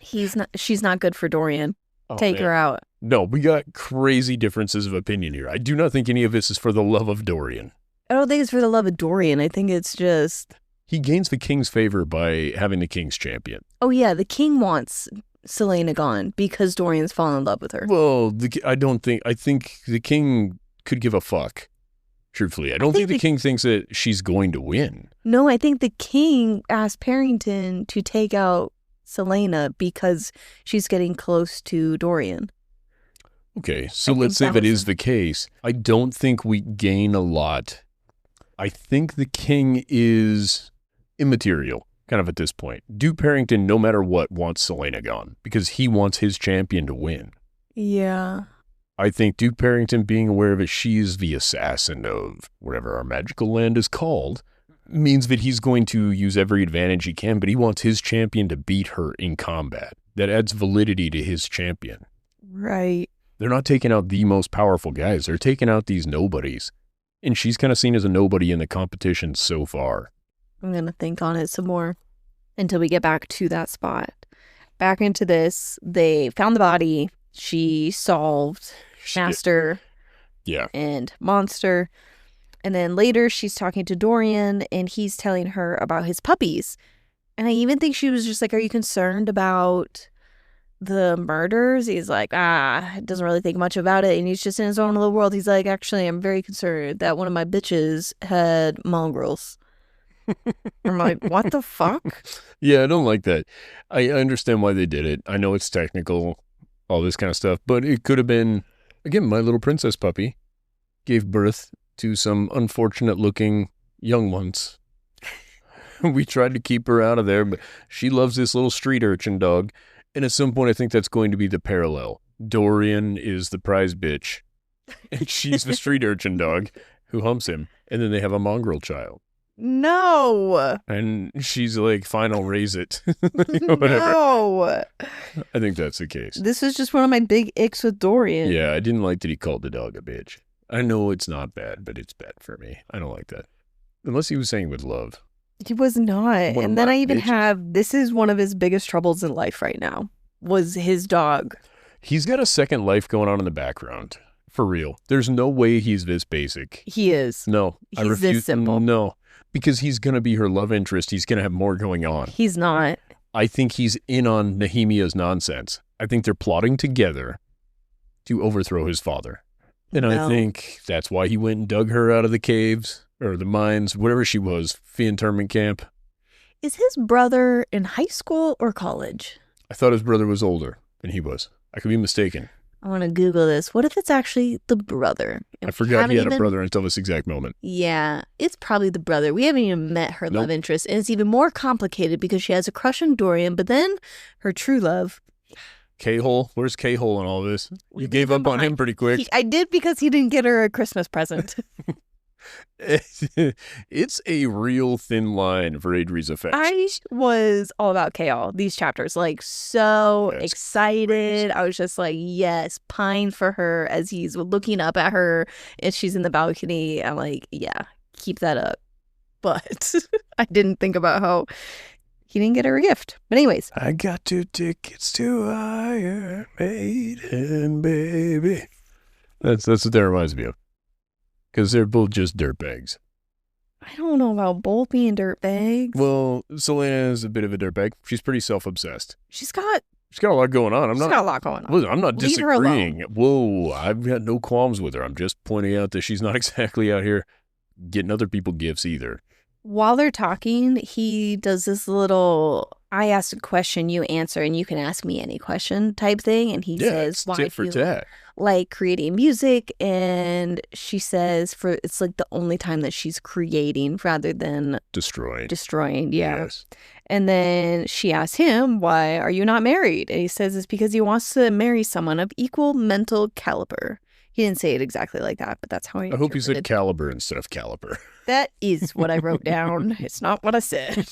She's not good for Dorian. Oh, Take man. her out. No, we got crazy differences of opinion here. I do not think any of this is for the love of Dorian. I don't think it's for the love of Dorian. I think it's just... He gains the king's favor by having the king's champion. Oh, yeah. The king wants Selena gone because Dorian's fallen in love with her. Well, I think the king could give a fuck. Truthfully, I don't think the king thinks that she's going to win. No, I think the king asked Parrington to take out Selena because she's getting close to Dorian. Okay, so let's say that is the case. I don't think we gain a lot. I think the king is immaterial, kind of at this point. Duke Parrington, no matter what, wants Selena gone because he wants his champion to win. Yeah. I think Duke Parrington being aware of it, she's the assassin of whatever our magical land is called, means that he's going to use every advantage he can, but he wants his champion to beat her in combat. That adds validity to his champion. Right. They're not taking out the most powerful guys. They're taking out these nobodies. And she's kind of seen as a nobody in the competition so far. I'm going to think on it some more until we get back to that spot. Back into this, they found the body. She solved Master and Monster. And then later she's talking to Dorian and he's telling her about his puppies. And I even think she was just like, are you concerned about the murders? He's like, doesn't really think much about it. And he's just in his own little world. He's like, actually, I'm very concerned that one of my bitches had mongrels. I'm like, what the fuck? Yeah, I don't like that. I understand why they did it. I know it's technical, all this kind of stuff, but it could have been, again, my little princess puppy gave birth to some unfortunate looking young ones. We tried to keep her out of there, but she loves this little street urchin dog. And at some point, I think that's going to be the parallel. Dorian is the prize bitch, and she's the street urchin dog who humps him. And then they have a mongrel child. No. And she's like, fine, I'll raise it. Whatever. No. I think that's the case. This is just one of my big icks with Dorian. Yeah, I didn't like that he called the dog a bitch. I know it's not bad, but it's bad for me. I don't like that. Unless he was saying with love. He was not. And then I even bitches. have, this is one of his biggest troubles in life right now, was his dog. He's got a second life going on in the background. For real. There's no way he's this basic. He is. No. I He's refuse. this simple. No. Because he's going to be her love interest. He's going to have more going on. He's not. I think he's in on Nehemiah's nonsense. I think they're plotting together to overthrow his father. And I think that's why he went and dug her out of the caves or the mines, whatever she was, the internment camp. Is his brother in high school or college? I thought his brother was older than he was. I could be mistaken. I want to Google this. What if it's actually the brother? I forgot he had a brother until this exact moment. Yeah, it's probably the brother. We haven't even met her love interest. And it's even more complicated because she has a crush on Dorian, but then her true love. K-hole? Where's K-hole in all this? You gave up on him pretty quick. I did because he didn't get her a Christmas present. It's a real thin line for Adri's effects. I was all about K-all these chapters, like so excited. Crazy. I was just like, yes, pine for her as he's looking up at her and she's in the balcony. I'm like, yeah, keep that up. But I didn't think about how he didn't get her a gift. But anyways. I got 2 tickets to Iron Maiden, baby. That's what that reminds me of. Because they're both just dirtbags. I don't know about both being dirtbags. Well, Selena is a bit of a dirtbag. She's pretty self-obsessed. She's got a lot going on. She's got a lot going on. Listen, I'm not disagreeing. Whoa, I've got no qualms with her. I'm just pointing out that she's not exactly out here getting other people gifts either. While they're talking, he does this little I ask a question, you answer, and you can ask me any question type thing. And he says, it's why tit for you tat. like creating music? And she says it's like the only time that she's creating rather than Destroying. Yeah. Yes. And then she asks him, why are you not married? And he says it's because he wants to marry someone of equal mental caliber. He didn't say it exactly like that, but that's how I hope you said caliber instead of caliber. That is what I wrote down. It's not what I said.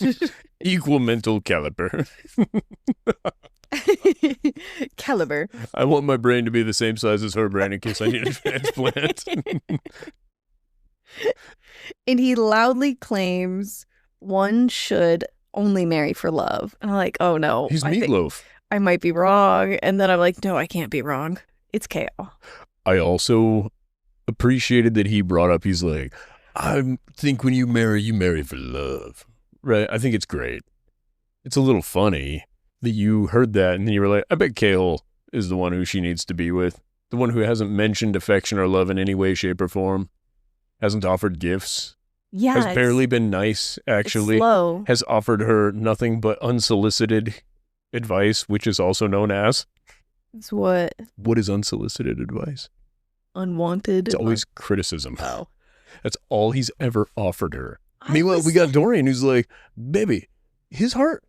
Equal mental caliber. Caliber. I want my brain to be the same size as her brain in case I need a transplant. And he loudly claims one should only marry for love. And I'm like, oh no. He's Meatloaf. I might be wrong. And then I'm like, no, I can't be wrong. It's Kale. I also appreciated that he brought up, he's like, I think when you marry for love. Right? I think it's great. It's a little funny that you heard that and then you were like, I bet Kale is the one who she needs to be with. The one who hasn't mentioned affection or love in any way, shape, or form. Hasn't offered gifts. Yeah. Has barely been nice, actually. It's slow. Has offered her nothing but unsolicited advice, which is also known as. It's what? What is unsolicited advice? Unwanted. It's always criticism. Oh. That's all he's ever offered her. Meanwhile, we got Dorian who's like, baby, his heart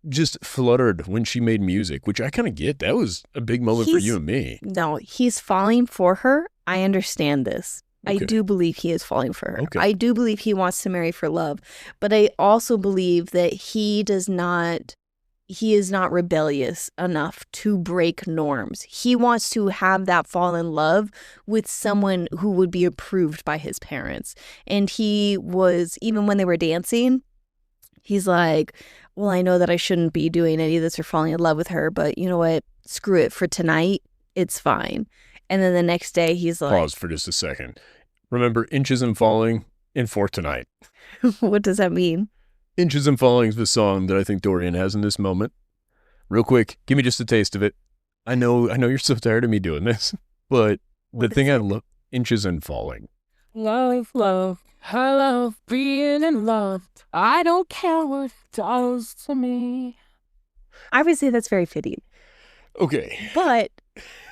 just fluttered when she made music, which I kind of get. That was a big moment for you and me. No, he's falling for her. I understand this. Okay. I do believe he is falling for her. Okay. I do believe he wants to marry for love. But I also believe that he is not rebellious enough to break norms. He wants to have that fall in love with someone who would be approved by his parents. And he was, even when they were dancing, he's like, well, I know that I shouldn't be doing any of this or falling in love with her, but you know what? Screw it. For tonight, it's fine. And then the next day, he's like... Pause for just a second. Remember, Inches and Falling and For Tonight. What does that mean? Inches and Falling is the song that I think Dorian has in this moment. Real quick, give me just a taste of it. I know you're so tired of me doing this, but the thing I love, Inches and Falling. Love, I love being in love. I don't care what it does to me. I would say that's very fitting. Okay. But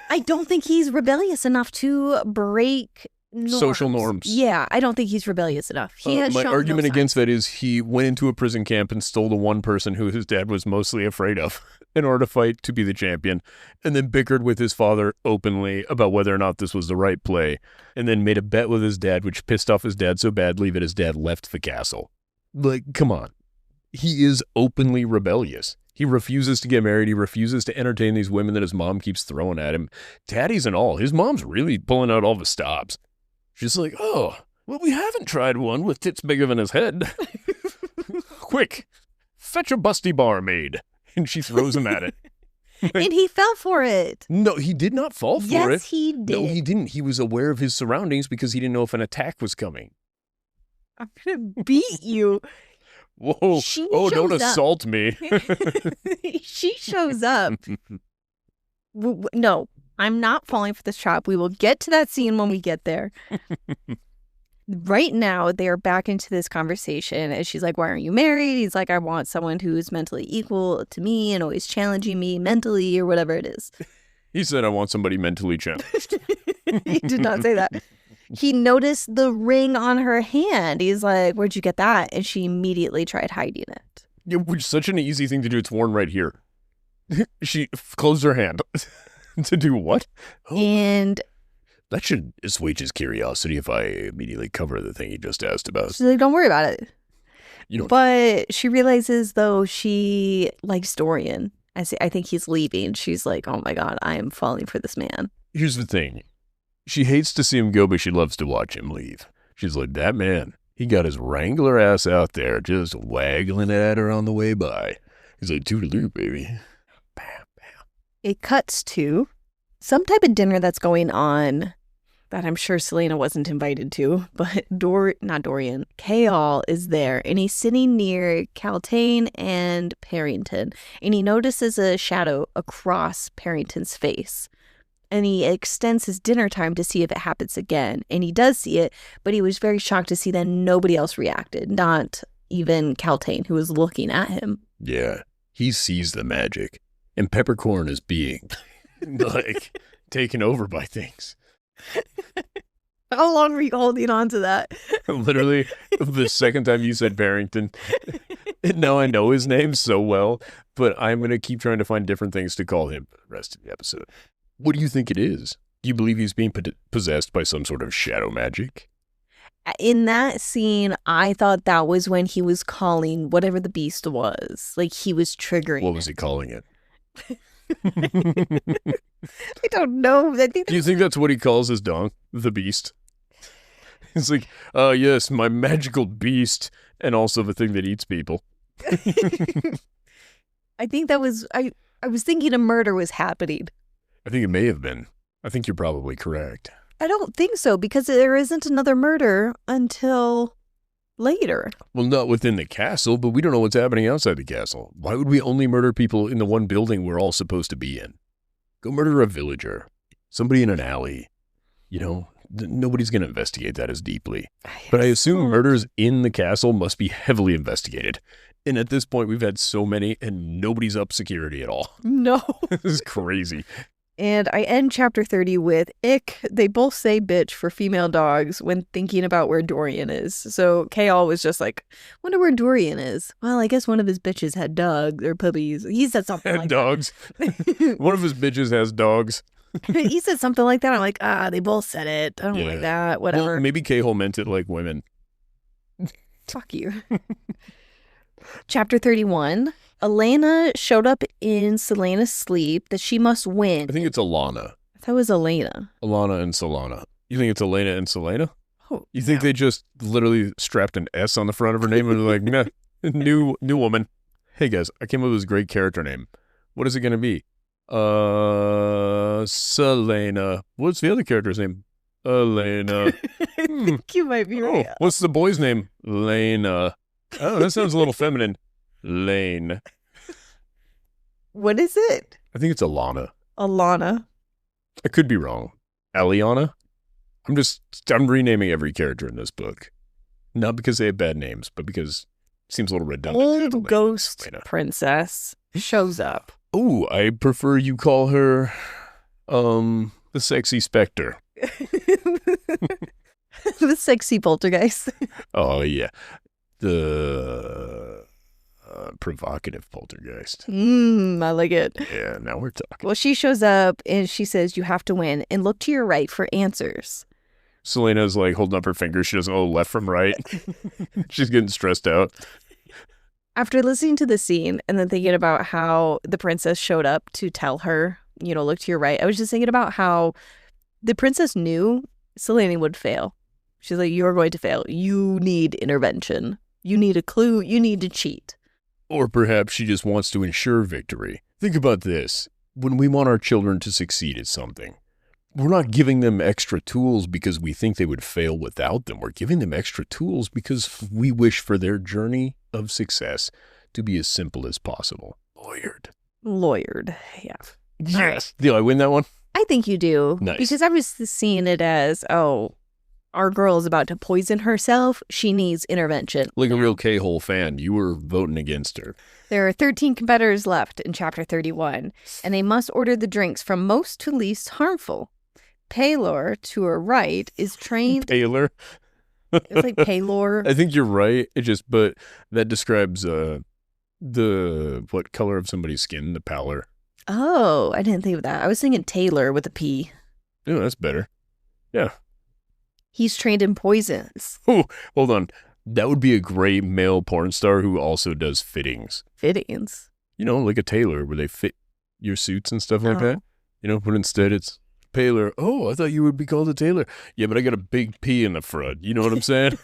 I don't think he's rebellious enough to break social norms. Yeah, I don't think he's rebellious enough. My argument against that is he went into a prison camp and stole the one person who his dad was mostly afraid of in order to fight to be the champion, and then bickered with his father openly about whether or not this was the right play, and then made a bet with his dad, which pissed off his dad so badly that his dad left the castle. Like, come on. He is openly rebellious. He refuses to get married. He refuses to entertain these women that his mom keeps throwing at him. Tatties and all. His mom's really pulling out all the stops. She's like, oh, well, we haven't tried one with tits bigger than his head. Quick, fetch a busty barmaid. And she throws him at it. And he fell for it. No, he did not fall for it. Yes, he did. No, he didn't. He was aware of his surroundings because he didn't know if an attack was coming. I'm going to beat you. Whoa. Don't assault me. She shows up. No. I'm not falling for this trap. We will get to that scene when we get there. Right now, they are back into this conversation. And she's like, why aren't you married? He's like, I want someone who's mentally equal to me and always challenging me mentally or whatever it is. He said, I want somebody mentally challenged. He did not say that. He noticed the ring on her hand. He's like, where'd you get that? And she immediately tried hiding it. Yeah, which is such an easy thing to do. It's worn right here. She closed her hand. To do what? Oh. And that should assuage his curiosity if I immediately cover the thing he just asked about. She's like, don't worry about it. You don't. But she realizes, though, she likes Dorian. I think he's leaving. She's like, oh my God, I am falling for this man. Here's the thing. She hates to see him go, but she loves to watch him leave. She's like, that man, he got his Wrangler ass out there just waggling at her on the way by. He's like, toodaloo, baby. It cuts to some type of dinner that's going on that I'm sure Selena wasn't invited to, but not Dorian. Kale is there, and he's sitting near Caltaine and Parrington, and he notices a shadow across Parrington's face. And he extends his dinner time to see if it happens again. And he does see it, but he was very shocked to see that nobody else reacted, not even Caltaine, who was looking at him. Yeah. he sees the magic, and Peppercorn is being, like, taken over by things. How long were you holding on to that? Literally, the second time you said Barrington, and now I know his name so well, but I'm going to keep trying to find different things to call him for the rest of the episode. What do you think it is? Do you believe he's being possessed by some sort of shadow magic? In that scene, I thought that was when he was calling whatever the beast was. Like, he was triggering. What was he calling it? I don't know. Do you think that's what he calls his dog? The beast? It's like, yes, my magical beast, and also the thing that eats people. I think that was, I was thinking a murder was happening. I think it may have been. I think you're probably correct. I don't think so, because there isn't another murder until later. Well, not within the castle, but we don't know what's happening outside the castle. Why would we only murder people in the one building we're all supposed to be in? Go murder a villager, somebody in an alley. You know, nobody's going to investigate that as deeply. But I assume murders in the castle must be heavily investigated. And at this point, we've had so many, and nobody's up security at all. No. This is crazy. And I end chapter 30 with, ick, they both say bitch for female dogs when thinking about where Dorian is. So K-All was just like, wonder where Dorian is. Well, I guess one of his bitches had dogs or puppies. He said something Had like dogs. One of his bitches has dogs. that. He said something like that. I'm like, they both said it. I don't like that. Whatever. Well, maybe K-Hole meant it like women. Fuck you. Chapter 31. Elena showed up in Selena's sleep that she must win. I think it's Alana. I thought it was Elena. Alana and Solana. You think it's Elena and Selena? Oh, You think they just literally strapped an S on the front of her name and were like, nah, new woman. Hey guys, I came up with this great character name. What is it going to be? Selena. What's the other character's name? Elena. I think you might be right. What's the boy's name? Lena. Oh, that sounds a little feminine. Lane. What is it? I think it's Alana. Alana. I could be wrong. Aliana? I'm renaming every character in this book. Not because they have bad names, but because it seems a little redundant. Old ghost Selena. princess shows up. Oh, I prefer you call her, the sexy specter. The sexy poltergeist. Oh, yeah. The provocative poltergeist. I like it. Yeah, now we're talking. Well, she shows up and she says, you have to win and look to your right for answers. Selena's like holding up her fingers. She doesn't know left from right. She's getting stressed out. After listening to the scene and then thinking about how the princess showed up to tell her, look to your right, I was just thinking about how the princess knew Selena would fail. She's like, you're going to fail. You need intervention. You need a clue. You need to cheat. Or perhaps she just wants to ensure victory. Think about this. When we want our children to succeed at something, we're not giving them extra tools because we think they would fail without them. We're giving them extra tools because we wish for their journey of success to be as simple as possible. Lawyered. Yeah. Yes. Did I win that one? I think you do. Nice. Because I was seeing it as, our girl is about to poison herself. She needs intervention. Like a real K-hole fan, you were voting against her. There are 13 competitors left in Chapter 31, and they must order the drinks from most to least harmful. Paylor, to her right, is trained... Taylor? It's like Paylor. I think you're right. But that describes what color of somebody's skin, the pallor. Oh, I didn't think of that. I was thinking Taylor with a P. Oh, that's better. Yeah. He's trained in poisons. Oh, hold on. That would be a great male porn star who also does fittings. Fittings? Like a tailor where they fit your suits and stuff like that. But instead it's Paylor. Oh, I thought you would be called a tailor. Yeah, but I got a big P in the front. You know what I'm saying?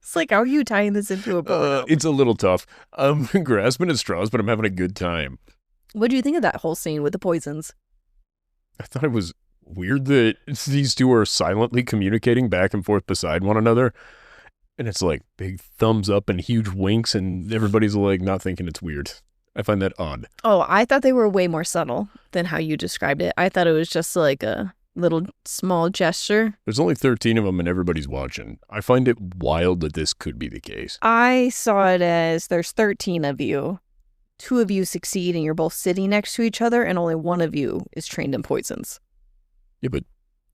It's like, how are you tying this into a bow? It's a little tough. I'm grasping at straws, but I'm having a good time. What do you think of that whole scene with the poisons? I thought it was weird that these two are silently communicating back and forth beside one another. And it's like big thumbs up and huge winks, and everybody's like not thinking it's weird. I find that odd. Oh, I thought they were way more subtle than how you described it. I thought it was just like a little small gesture. There's only 13 of them and everybody's watching. I find it wild that this could be the case. I saw it as there's 13 of you. two of you succeed and you're both sitting next to each other and only one of you is trained in poisons. Yeah, but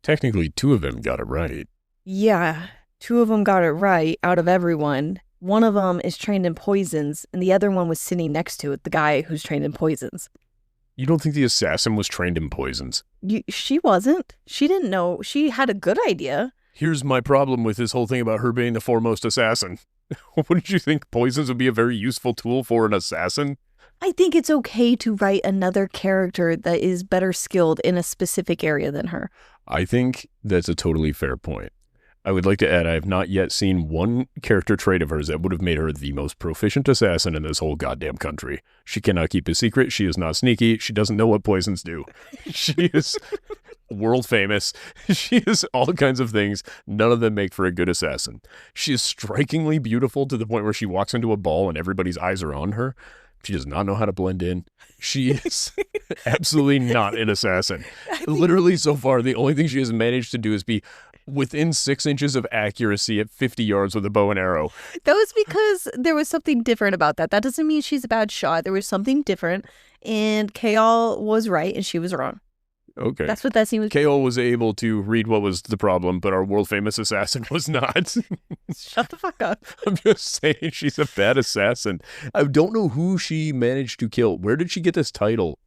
technically 2 of them got it right. Yeah, 2 of them got it right out of everyone. One of them is trained in poisons, and the other one was sitting next to it, the guy who's trained in poisons. You don't think the assassin was trained in poisons? She wasn't. She didn't know. She had a good idea. Here's my problem with this whole thing about her being the foremost assassin. Wouldn't you think poisons would be a very useful tool for an assassin? I think it's okay to write another character that is better skilled in a specific area than her. I think that's a totally fair point. I would like to add I have not yet seen one character trait of hers that would have made her the most proficient assassin in this whole goddamn country. She cannot keep a secret. She is not sneaky. She doesn't know what poisons do. She is world famous. She is all kinds of things. None of them make for a good assassin. She is strikingly beautiful to the point where she walks into a ball and everybody's eyes are on her. She does not know how to blend in. She is absolutely not an assassin. Literally, so far, the only thing she has managed to do is be within 6 inches of accuracy at 50 yards with a bow and arrow. That was because there was something different about that. That doesn't mean she's a bad shot. There was something different, and Kale was right and she was wrong. Okay. That's what that scene was. Kale was able to read what was the problem, but our world-famous assassin was not. Shut the fuck up. I'm just saying she's a bad assassin. I don't know who she managed to kill. Where did she get this title?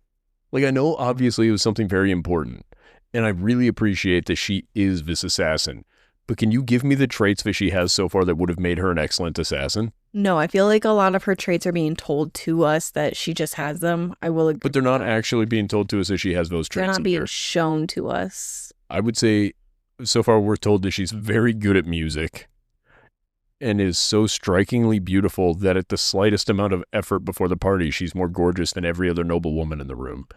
Like, I know obviously it was something very important, and I really appreciate that she is this assassin. But can you give me the traits that she has so far that would have made her an excellent assassin? No, I feel like a lot of her traits are being told to us that she just has them. I will agree. But they're not actually being told to us that she has those traits. They're not in being there. shown to us. I would say so far we're told that she's very good at music and is so strikingly beautiful that at the slightest amount of effort before the party, she's more gorgeous than every other noble woman in the room.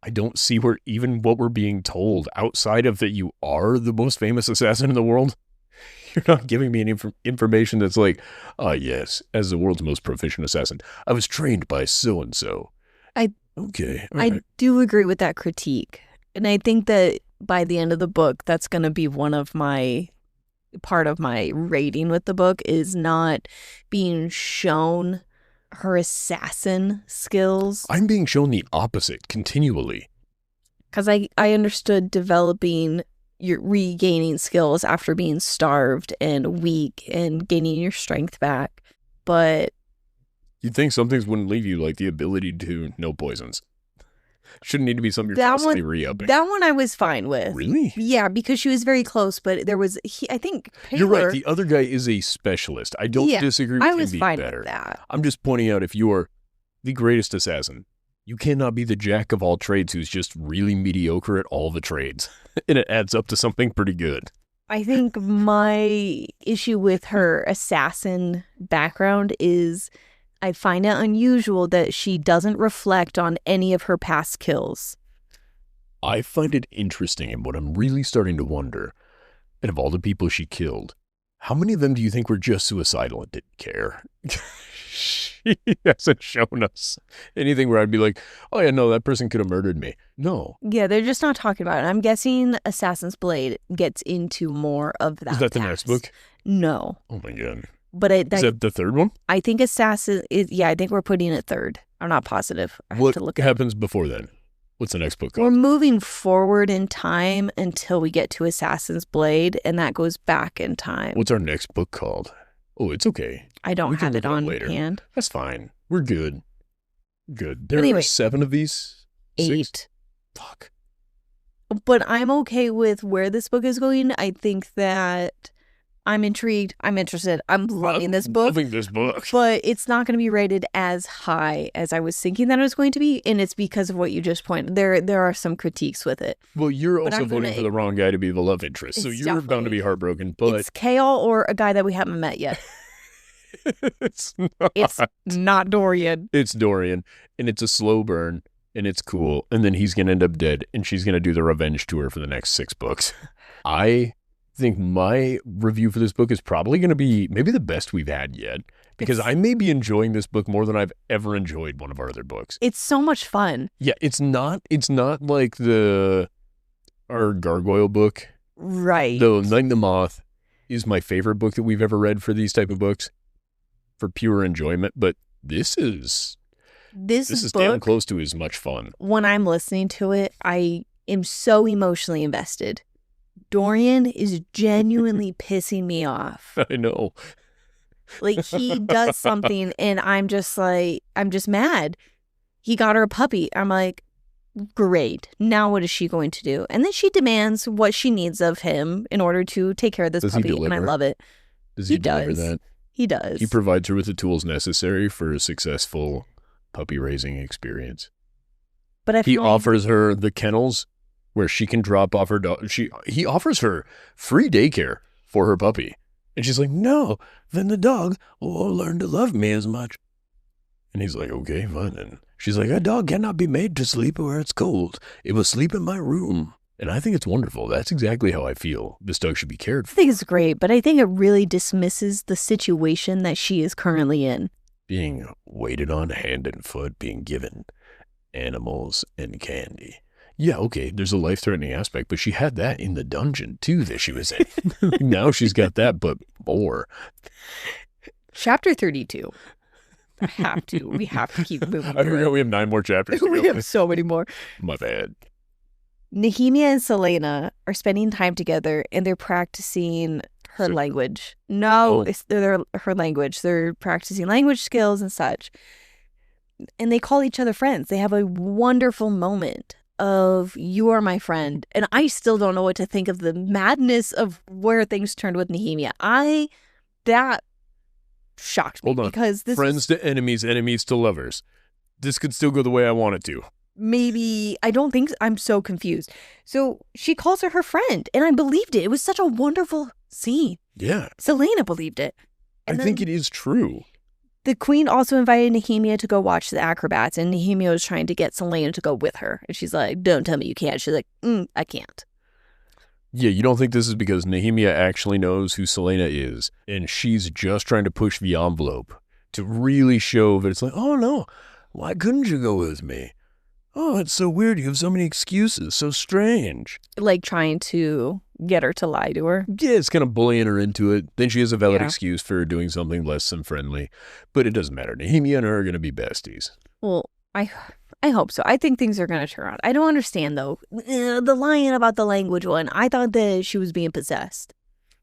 I don't see where even what we're being told outside of that you are the most famous assassin in the world. You're not giving me any information that's like, yes, as the world's most proficient assassin, I was trained by so-and-so. Okay. All I right. do agree with that critique. And I think that by the end of the book, that's going to be part of my rating with the book is not being shown her assassin skills. I'm being shown the opposite continually. Because I understood developing your regaining skills after being starved and weak and gaining your strength back. But You'd think some things wouldn't leave you, like the ability to know poisons. Shouldn't need to be something you're That constantly one- re-upping. that one I was fine with. Really? Yeah, because she was very close, but there was, I think, You're right. Taylor- The other guy is a specialist. I don't Yeah, disagree with I him was being fine better. with that. I'm just pointing out if you are the greatest assassin, you cannot be the jack of all trades who's just really mediocre at all the trades. And it adds up to something pretty good. I think my issue with her assassin background is I find it unusual that she doesn't reflect on any of her past kills. I find it interesting, and what I'm really starting to wonder, and of all the people she killed, how many of them do you think were just suicidal and didn't care? She hasn't shown us anything where I'd be like, oh yeah, no, that person could have murdered me. No. Yeah, they're just not talking about it. I'm guessing Assassin's Blade gets into more of that. Is that the past. next book? No. Oh my God. But Is that the third one? I think Assassin is, yeah, I think we're putting it third. I'm not positive. I have What to look happens before then? What's the next book We're called? moving forward in time until we get to Assassin's Blade, and that goes back in time. What's our next book called? Oh, it's okay. I don't we can have look it it up on later. hand. That's fine. We're good. Good. There Anyway, are 7 of these? 6? 8. Fuck. But I'm okay with where this book is going. I think that I'm intrigued. I'm interested. I'm loving this book. Loving this book. But it's not going to be rated as high as I was thinking that it was going to be. And it's because of what you just pointed. There are some critiques with it. Well, you're But also I'm voting gonna- for the wrong guy to be the love interest, so It's you're bound to be definitely- heartbroken. But It's Kale or a guy that we haven't met yet. it's not. It's not Dorian. It's Dorian, and it's a slow burn, and it's cool. And then he's gonna end up dead, and she's gonna do the revenge tour for the next 6 books. I think my review for this book is probably gonna be maybe the best we've had yet, because It's- I may be enjoying this book more than I've ever enjoyed one of our other books. It's so much fun. Yeah, it's not like our Gargoyle book. Right. Though Night and the Moth is my favorite book that we've ever read for these type of books for pure enjoyment. But this is This is damn book, close to as much fun. when I'm listening to it, I am so emotionally invested. Dorian is genuinely pissing me off. I know. Like, he does something and I'm just mad. He got her a puppy. I'm like, great. Now what is she going to do? And then she demands what she needs of him in order to take care of this Does he puppy. And I deliver? love it. Does He he deliver does. that? He does. He provides her with the tools necessary for a successful puppy raising experience. But I He feel like offers her the kennels where she can drop off her dog. He offers her free daycare for her puppy. And she's like, no, then the dog will learn to love me as much. And he's like, okay, fine then. She's like, a dog cannot be made to sleep where it's cold. It will sleep in my room. And I think it's wonderful. That's exactly how I feel. This dog should be cared I for. think it's great, but I think it really dismisses the situation that she is currently in. Being waited on hand and foot, being given animals and candy. Yeah, okay, there's a life-threatening aspect, but she had that in the dungeon, too, that she was in. Now she's got that, but more. Chapter 32. We have to keep moving I through forgot we have 9 more chapters to it. We go. have so many more. My bad. Nehemia and Selena are spending time together and they're practicing her So- language. No, Oh. it's her language. They're practicing language skills and such. And they call each other friends. They have a wonderful moment of you are my friend. And I still don't know what to think of the madness of where things turned with Nehemia. That shocked me Hold on. because this Friends to enemies, enemies to lovers. This could still go the way I want it to. maybe I don't think I'm so confused. So she calls her friend, and I believed it. It was such a wonderful scene. Yeah, Selena believed it. I And think then it is true. the queen also invited Nehemia to go watch the acrobats, and Nehemia was trying to get Selena to go with her. And she's like, "Don't tell me you can't." She's like, "I can't." Yeah, you don't think this is because Nehemia actually knows who Selena is, and she's just trying to push the envelope to really show that it's like, oh no, why couldn't you go with me? Oh, it's so weird. You have so many excuses. So strange. Like trying to get her to lie to her. Yeah, it's kind of bullying her into it. Then she has a valid Yeah. excuse for doing something less than friendly. But it doesn't matter. Nehemia and her are going to be besties. Well, I hope so. I think things are going to turn out. I don't understand, though. The lying about the language one. I thought that she was being possessed.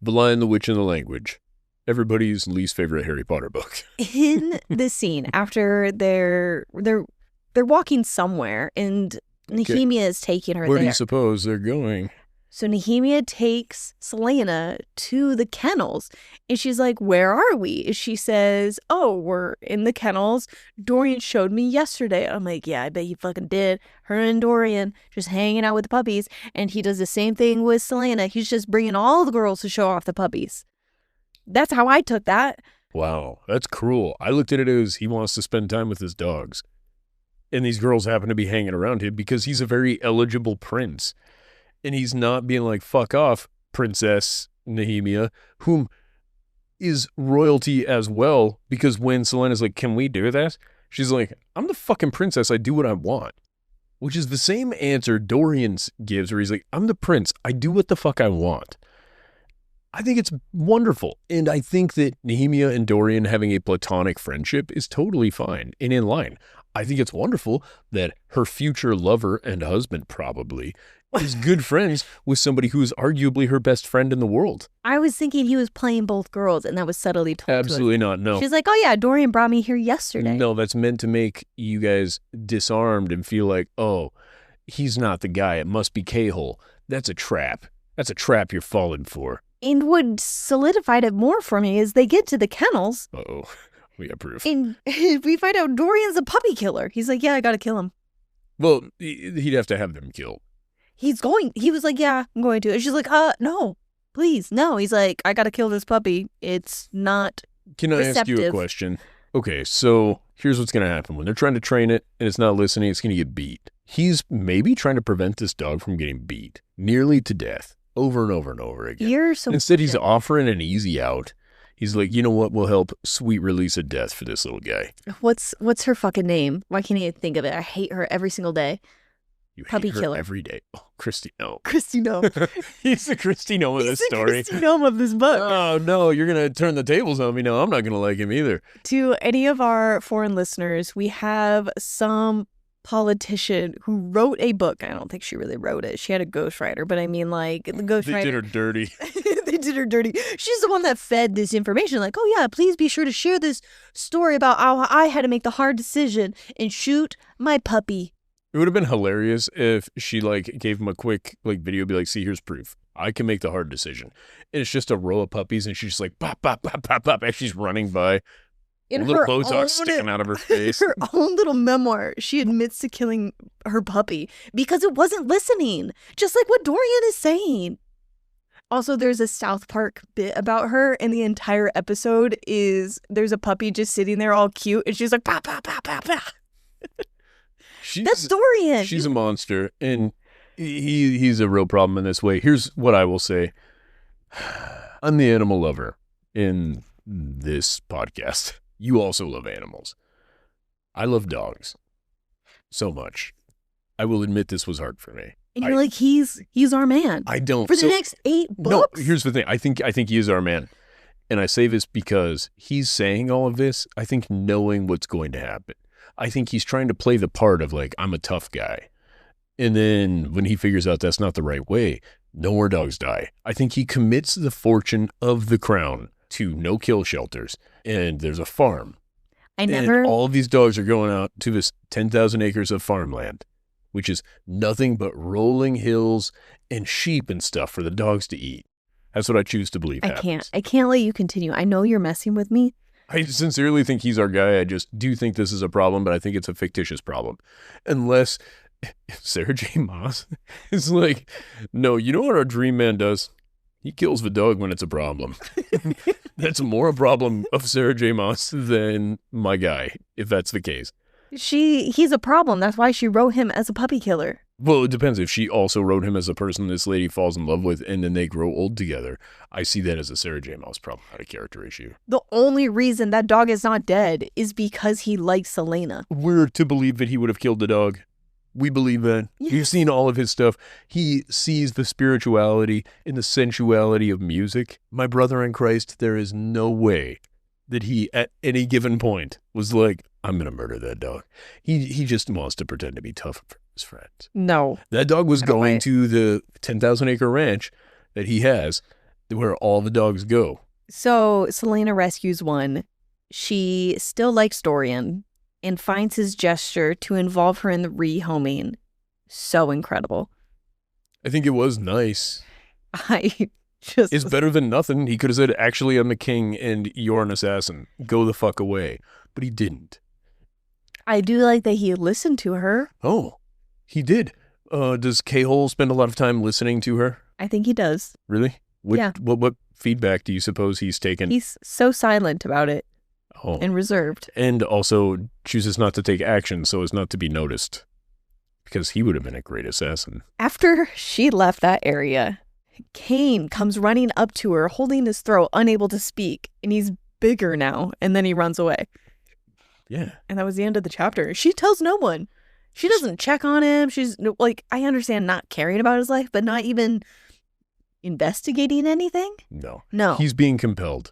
The Lion, the Witch, and the Language. Everybody's least favorite Harry Potter book. In this scene, after they're walking somewhere, and Nehemia is taking her Where do there. you suppose they're going? So Nehemia takes Selena to the kennels, and she's like, "Where are we?" She says, "Oh, we're in the kennels. Dorian showed me yesterday." I'm like, "Yeah, I bet he fucking did." Her and Dorian just hanging out with the puppies, and he does the same thing with Selena. He's just bringing all the girls to show off the puppies. That's how I took that. Wow, that's cruel. I looked at it as he wants to spend time with his dogs. And these girls happen to be hanging around him because he's a very eligible prince. And he's not being like, fuck off, Princess Nehemia, whom is royalty as well. Because when Selena's like, can we do this? She's like, I'm the fucking princess. I do what I want. Which is the same answer Dorian gives where he's like, I'm the prince. I do what the fuck I want. I think it's wonderful. And I think that Nehemia and Dorian having a platonic friendship is totally fine and in line. I think it's wonderful that her future lover and husband probably is good friends with somebody who is arguably her best friend in the world. I was thinking he was playing both girls, and that was subtly told to us. Absolutely not. No. She's like, "Oh yeah, Dorian brought me here yesterday." No, that's meant to make you guys disarmed and feel like, oh, he's not the guy. It must be K-hole. That's a trap. That's a trap you're falling for. And what solidified it more for me is they get to the kennels, Uh-oh. We got proof. and we find out Dorian's a puppy killer. He's like, "Yeah, I gotta kill him." Well, he'd have to have them killed. He was like, "Yeah, I'm going to." And she's like, no, please, no." He's like, "I gotta kill this puppy. It's not." Can I ask you a Receptive. question? Okay, so here's what's going to happen. When they're trying to train it and it's not listening, it's going to get beat. He's maybe trying to prevent this dog from getting beat nearly to death over and over and over again. You're so. Instead, he's offering an easy out. He's like, you know what will help? Sweet release of death for this little guy. What's her fucking name? Why can't I even think of it? I hate her every single day. You hate Puppy her killer. every day. Oh, Christy, no. Christy Gnome. He's the Christy Gnome of this He's the story. Christy Gnome of this book. Oh, no, you're going to turn the tables on me now. I'm not going to like him either. To any of our foreign listeners, we have some politician who wrote a book. I don't think she really wrote it. She had a ghostwriter, but I mean, like, the ghostwriter. They did her dirty. They did her dirty. She's the one that fed this information. Like, oh yeah, please be sure to share this story about how I had to make the hard decision and shoot my puppy. It would have been hilarious if she, like, gave him a quick, like, video, be like, see, here's proof. I can make the hard decision. And it's just a row of puppies, and she's just like, pop, pop, pop, pop, pop, as she's running by. In little her Botox own- sticking out of her face. Her own little memoir, she admits to killing her puppy because it wasn't listening, just like what Dorian is saying. Also, there's a South Park bit about her, and the entire episode is there's a puppy just sitting there all cute, and she's like, pop, pop, pop, pop, pop. That's Dorian. She's a monster, and he's a real problem in this way. Here's what I will say. I'm the animal lover in this podcast. You also love animals. I love dogs so much. I will admit this was hard for me. And you're like, he's our man. I don't. For the next 8 books? No, here's the thing. I think he is our man. And I say this because he's saying all of this, I think knowing what's going to happen. I think he's trying to play the part of, like, I'm a tough guy. And then when he figures out that's not the right way, no more dogs die. I think he commits the fortune of the crown to no-kill shelters. And there's a farm. And all of these dogs are going out to this 10,000 acres of farmland, which is nothing but rolling hills and sheep and stuff for the dogs to eat. That's what I choose to believe happens. I can't let you continue. I know you're messing with me. I sincerely think he's our guy. I just do think this is a problem, but I think it's a fictitious problem. Unless Sarah J. Maas is like, no, you know what our dream man does? He kills the dog when it's a problem. That's more a problem of Sarah J. Maas than my guy, if that's the case. He's a problem. That's why she wrote him as a puppy killer. Well, it depends. If she also wrote him as a person this lady falls in love with and then they grow old together, I see that as a Sarah J. Maas problem, not a character issue. The only reason that dog is not dead is because he likes Selena. We're to believe that he would have killed the dog. We believe that. Yes. You've seen all of his stuff. He sees the spirituality and the sensuality of music. My brother in Christ, there is no way that he, at any given point, was like, I'm going to murder that dog. He just wants to pretend to be tough for his friends. No. That dog was going to the 10,000 acre ranch that he has, where all the dogs go. So Selena rescues one. She still likes Dorian and finds his gesture to involve her in the rehoming so incredible. I think it was nice. It's better than nothing. He could have said, actually, I'm a king and you're an assassin. Go the fuck away. But he didn't. I do like that he listened to her. Oh, he did. Does K-Hole spend a lot of time listening to her? I think he does. Really? Yeah. What feedback do you suppose he's taken? He's so silent about it and reserved. And also chooses not to take action so as not to be noticed. Because he would have been a great assassin. After she left that area, Cain comes running up to her, holding his throat, unable to speak. And he's bigger now. And then he runs away. Yeah. And that was the end of the chapter. She tells no one. She doesn't check on him. She's like, I understand not caring about his life, but not even investigating anything. No. He's being compelled.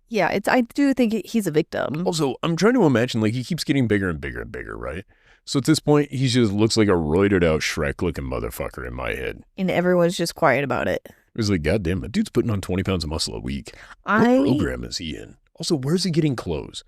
Yeah, I do think he's a victim. Also, I'm trying to imagine, like, he keeps getting bigger and bigger and bigger, right? So at this point, he just looks like a roided out Shrek-looking motherfucker in my head. And everyone's just quiet about it. It was like, goddamn, that dude's putting on 20 pounds of muscle a week. What program is he in? Also, where's he getting clothes?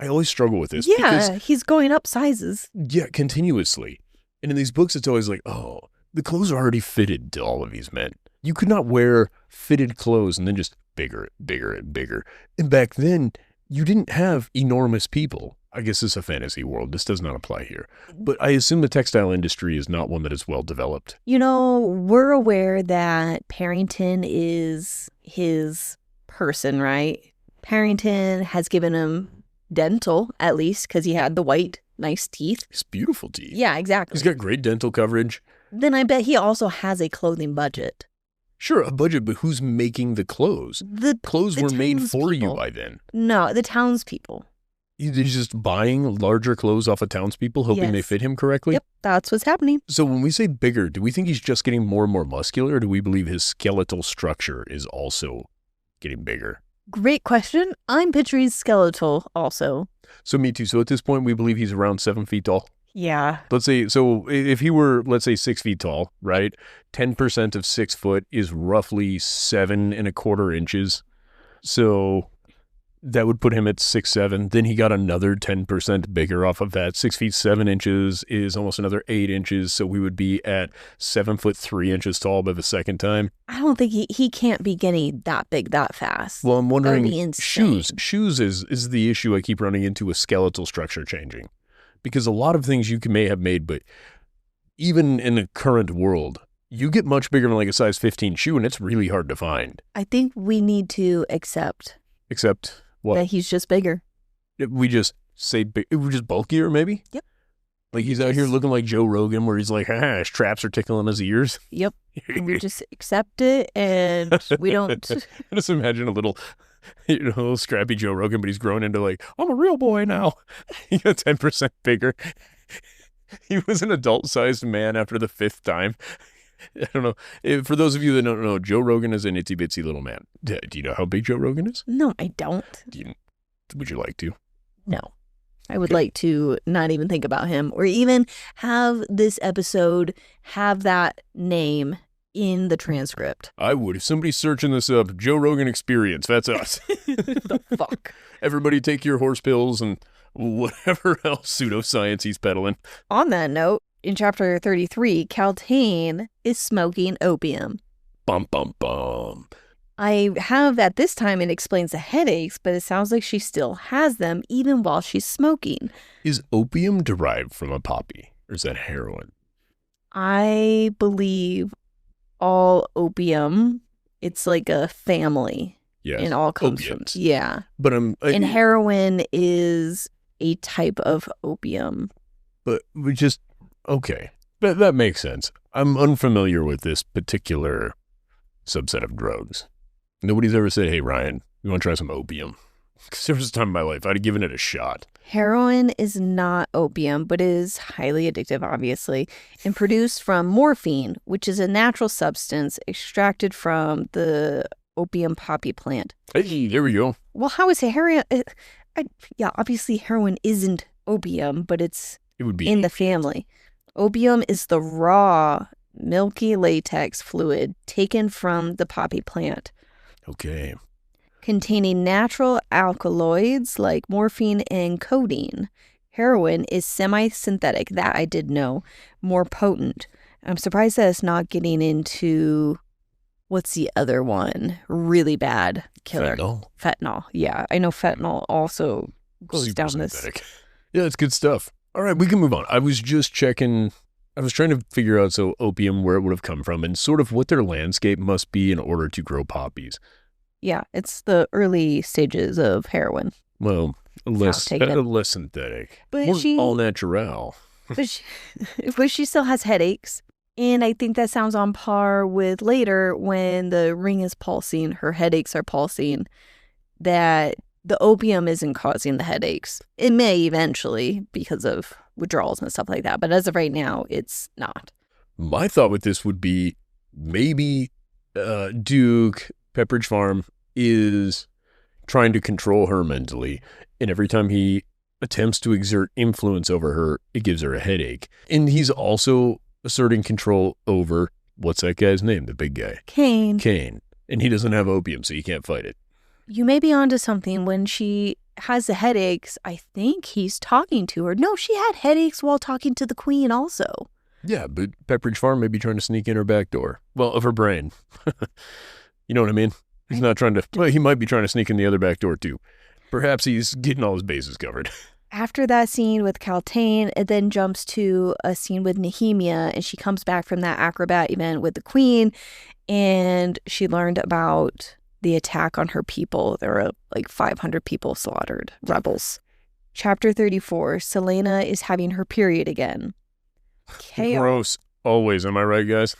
I always struggle with this. Yeah, he's going up sizes. Yeah, continuously. And in these books, it's always like, oh, the clothes are already fitted to all of these men. You could not wear fitted clothes and then just bigger, bigger, and bigger. And back then, you didn't have enormous people. I guess it's a fantasy world. This does not apply here. But I assume the textile industry is not one that is well developed. You know, we're aware that Parrington is his person, right? Parrington has given him dental, at least, because he had the white, nice teeth. His beautiful teeth. Yeah, exactly. He's got great dental coverage. Then I bet he also has a clothing budget. Sure, a budget, but who's making the clothes? The clothes were made for you by then. No, the townspeople. He's just buying larger clothes off of townspeople, hoping they Yes. fit him correctly? Yep, that's what's happening. So when we say bigger, do we think he's just getting more and more muscular, or do we believe his skeletal structure is also getting bigger? Great question. I'm picturing skeletal also. So me too. So at this point, we believe he's around 7 feet tall. Yeah. Let's say, so if he were, let's say 6 feet tall, right? 10% of 6 foot is roughly 7.25 inches. So that would put him at 6'7". Then he got another 10% bigger off of that. 6 feet 7 inches is almost another 8 inches. So we would be at 7 foot 3 inches tall by the second time. I don't think he can't be getting that big that fast. Well, I'm That would wondering, be insane. shoes is the issue I keep running into with skeletal structure changing. Because a lot of things you may have made, but even in the current world, you get much bigger than like a size 15 shoe, and it's really hard to find. I think we need to accept Except what? that he's just bigger. We just say big, we're just bulkier, maybe? Yep. Like he's out here looking like Joe Rogan, where he's like, his traps are tickling his ears. Yep. And we just accept it, and we don't. I just imagine a little, little scrappy Joe Rogan, but he's grown into like, I'm a real boy now. He got 10% bigger. He was an adult-sized man after the 5th time. I don't know. For those of you that don't know, Joe Rogan is an itsy-bitsy little man. Do you know how big Joe Rogan is? No, I don't. Would you like to? No. I would like to not even think about him or even have this episode have that name in the transcript. I would. If somebody's searching this up, Joe Rogan Experience, that's us. The fuck? Everybody take your horse pills and whatever else pseudoscience he's peddling. On that note, in chapter 33, Caltaine is smoking opium. Bum, bum, bum. I have at this time it explains the headaches, but it sounds like she still has them even while she's smoking. Is opium derived from a poppy, or is that heroin? I believe all opium, it's like a family. Yes. And all comes Opiates. from, yeah. But And heroin is a type of opium. But we just, okay. That makes sense. I'm unfamiliar with this particular subset of drugs. Nobody's ever said, hey, Ryan, you want to try some opium? Because there was a time in my life I'd have given it a shot. Heroin is not opium, but is highly addictive, obviously, and produced from morphine, which is a natural substance extracted from the opium poppy plant. Hey, there we go. Well, how is heroin? Yeah, obviously heroin isn't opium, but it's It would be in the family. Opium is the raw, milky latex fluid taken from the poppy plant, okay. containing natural alkaloids like morphine and codeine. Heroin is semi-synthetic, that I did know, more potent. I'm surprised that it's not getting into, what's the other one? Really bad killer. Fentanyl. Yeah, I know fentanyl also goes Super down this. synthetic. Yeah, it's good stuff. All right, we can move on. I was just checking. I was trying to figure out, so opium, where it would have come from and sort of what their landscape must be in order to grow poppies. Yeah, it's the early stages of heroin. Well, less take it. less synthetic. But More she- all natural. but she still has headaches. And I think that sounds on par with later when the ring is pulsing, her headaches are pulsing, that the opium isn't causing the headaches. It may eventually because of withdrawals and stuff like that. But as of right now, it's not. My thought with this would be maybe Duke, Pepperidge Farm, is trying to control her mentally. And every time he attempts to exert influence over her, it gives her a headache. And he's also asserting control over, what's that guy's name? The big guy. Kane, And he doesn't have opium, so you can't fight it. you may be onto something. When she has the headaches, I think he's talking to her. No, she had headaches while talking to the queen also. Yeah, but Pepperidge Farm may be trying to sneak in her back door. Well, of her brain. You know what I mean? He's not trying to, well, he might be trying to sneak in the other back door too. Perhaps he's getting all his bases covered. After that scene with Caltaine, it then jumps to a scene with Nehemia, and she comes back from that acrobat event with the queen, and she learned about the attack on her people. There were like 500 people slaughtered, rebels. Chapter 34, Selena is having her period again. Chaos. Gross. Always, am I right, guys?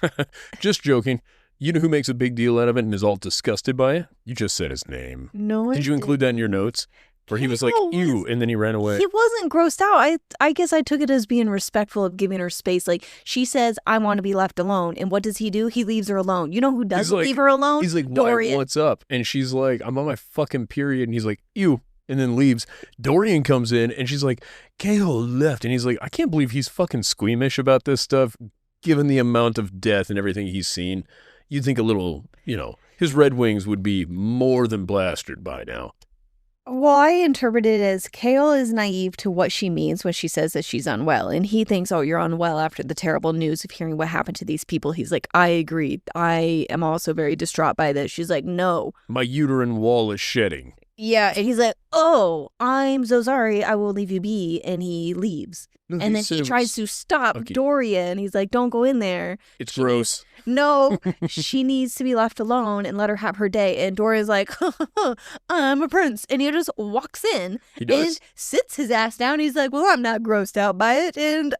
Just joking. You know who makes a big deal out of it and is all disgusted by it? You just said his name. No, Did you include that in your notes? Where he was like, ew, and then he ran away. He wasn't grossed out. I guess I took it as being respectful of giving her space. Like, she says, I want to be left alone. And what does he do? He leaves her alone. You know who doesn't leave her alone? He's like, Dorian. What's up? And she's like, I'm on my fucking period. And he's like, ew, and then leaves. Dorian comes in, and she's like, Cahill left. And he's like, I can't believe he's fucking squeamish about this stuff, given the amount of death and everything he's seen. You'd think a little, his Red Wings would be more than blasted by now. Well, I interpret it as Kale is naive to what she means when she says that she's unwell. And he thinks, oh, you're unwell after the terrible news of hearing what happened to these people. He's like, I agree. I am also very distraught by this. She's like, no. My uterine wall is shedding. Yeah. And he's like, oh, I'm so sorry. I will leave you be. And he leaves. No, and then he tries to stop Dorian. He's like, don't go in there. It's gross. No, she needs to be left alone and let her have her day. And Dorian's like, I'm a prince. And he just walks in and sits his ass down. He's like, well, I'm not grossed out by it. And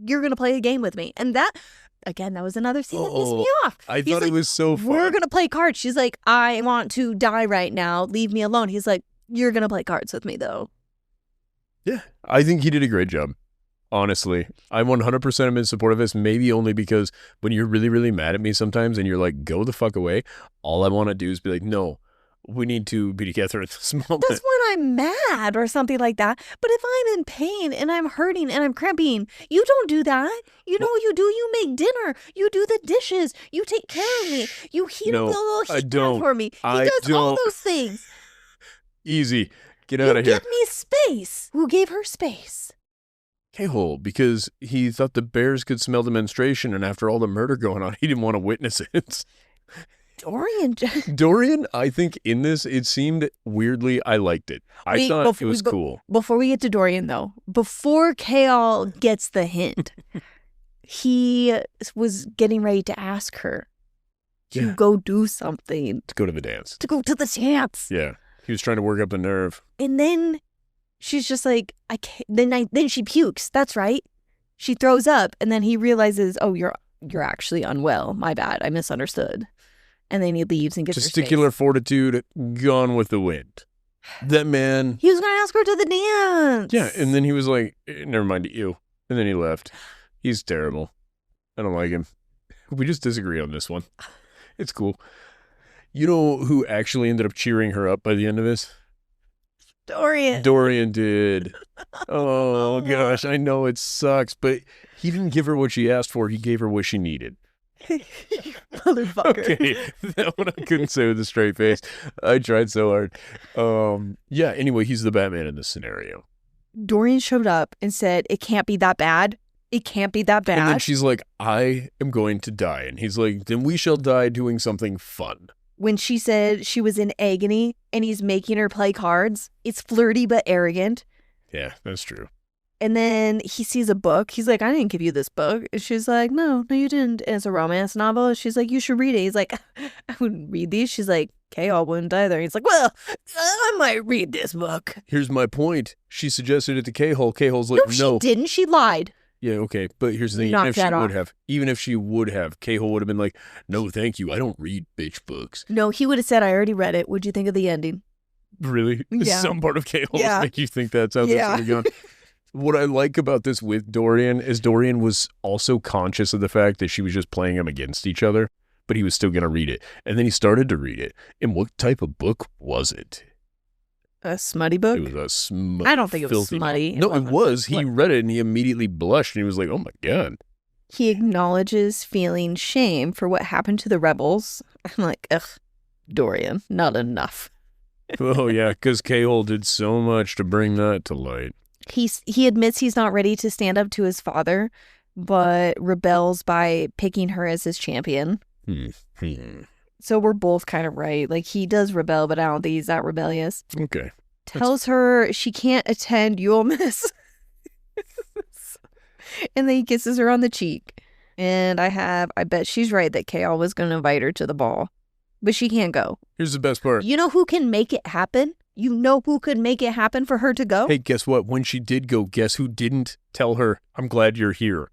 you're going to play a game with me. And that, again, that was another scene that pissed me off. I thought it was so fun. We're going to play cards. She's like, I want to die right now. Leave me alone. He's like, you're going to play cards with me, though. Yeah, I think he did a great job. Honestly, I 100% am in support of this, maybe only because when you're really, really mad at me sometimes and you're like, go the fuck away, all I want to do is be like, no, we need to be together at this moment. That's when I'm mad or something like that. But if I'm in pain and I'm hurting and I'm cramping, you don't do that. You know what you do? You make dinner. You do the dishes. You take care of me. You heat up the little heat pad for me. He does all those things. Easy. Get out of here. Give me space. Who gave her space? K-hole, because he thought the bears could smell the menstruation, and after all the murder going on, he didn't want to witness it. Dorian, I think in this, it seemed weirdly, I liked it. I thought it was cool. Before we get to Dorian, though, before Kale gets the hint, he was getting ready to ask her to go do something. To go to the dance. To go to the dance. Yeah. He was trying to work up the nerve. And then she's just like, I can't. Then she pukes. That's right. She throws up, and then he realizes, oh, you're actually unwell. My bad. I misunderstood. And then he leaves and gets testicular fortitude gone with the wind. That man. He was going to ask her to the dance. Yeah, and then he was like, never mind you. And then he left. He's terrible. I don't like him. We just disagree on this one. It's cool. You know who actually ended up cheering her up by the end of this? Dorian. Dorian did. Oh, gosh. I know it sucks, but he didn't give her what she asked for. He gave her what she needed. Motherfucker. Okay, that one I couldn't say with a straight face. I tried so hard. Yeah, anyway, he's the Batman in this scenario. Dorian showed up and said, it can't be that bad. It can't be that bad. And then she's like, I am going to die. And he's like, then we shall die doing something fun. When she said she was in agony and he's making her play cards, it's flirty but arrogant. Yeah, that's true. And then he sees a book. He's like, I didn't give you this book. And she's like, no, you didn't. And it's a romance novel. And she's like, you should read it. He's like, I wouldn't read these. She's like, okay, I wouldn't either. He's like, well, I might read this book. Here's my point. She suggested it to K-hole. K-hole's like, no. She didn't. She lied. Yeah, okay, but here's the thing. Even if she would have, K-hole would have been like, no, thank you. I don't read bitch books. No, he would have said, I already read it. What'd you think of the ending? Really? Yeah. Some part of K-hole make you think that's how this is going. What I like about this with Dorian is Dorian was also conscious of the fact that she was just playing them against each other, but he was still going to read it. And then he started to read it. And what type of book was it? A smutty book? It was a I don't think it was smutty. No, it was. He read it and he immediately blushed and he was like, oh my God. He acknowledges feeling shame for what happened to the rebels. I'm like, ugh, Dorian, not enough. Oh yeah, because K-hole did so much to bring that to light. He admits he's not ready to stand up to his father, but rebels by picking her as his champion. So we're both kind of right. Like, he does rebel, but I don't think he's that rebellious. Okay. Tells her she can't attend You'll Miss. And then he kisses her on the cheek. And I bet she's right that Kale was going to invite her to the ball. But she can't go. Here's the best part. You know who can make it happen? You know who could make it happen for her to go? Hey, guess what? When she did go, guess who didn't tell her, I'm glad you're here?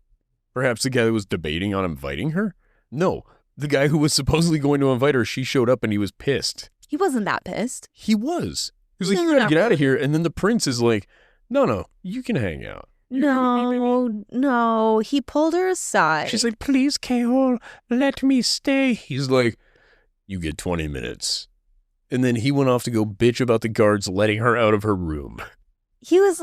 Perhaps the guy that was debating on inviting her? No. The guy who was supposedly going to invite her, she showed up and he was pissed. He wasn't that pissed. He was. He's like, you gotta get out of here. And then the prince is like, no, you can hang out. No. He pulled her aside. She's like, please, K-hole, let me stay. He's like, you get 20 minutes. And then he went off to go bitch about the guards letting her out of her room. He was...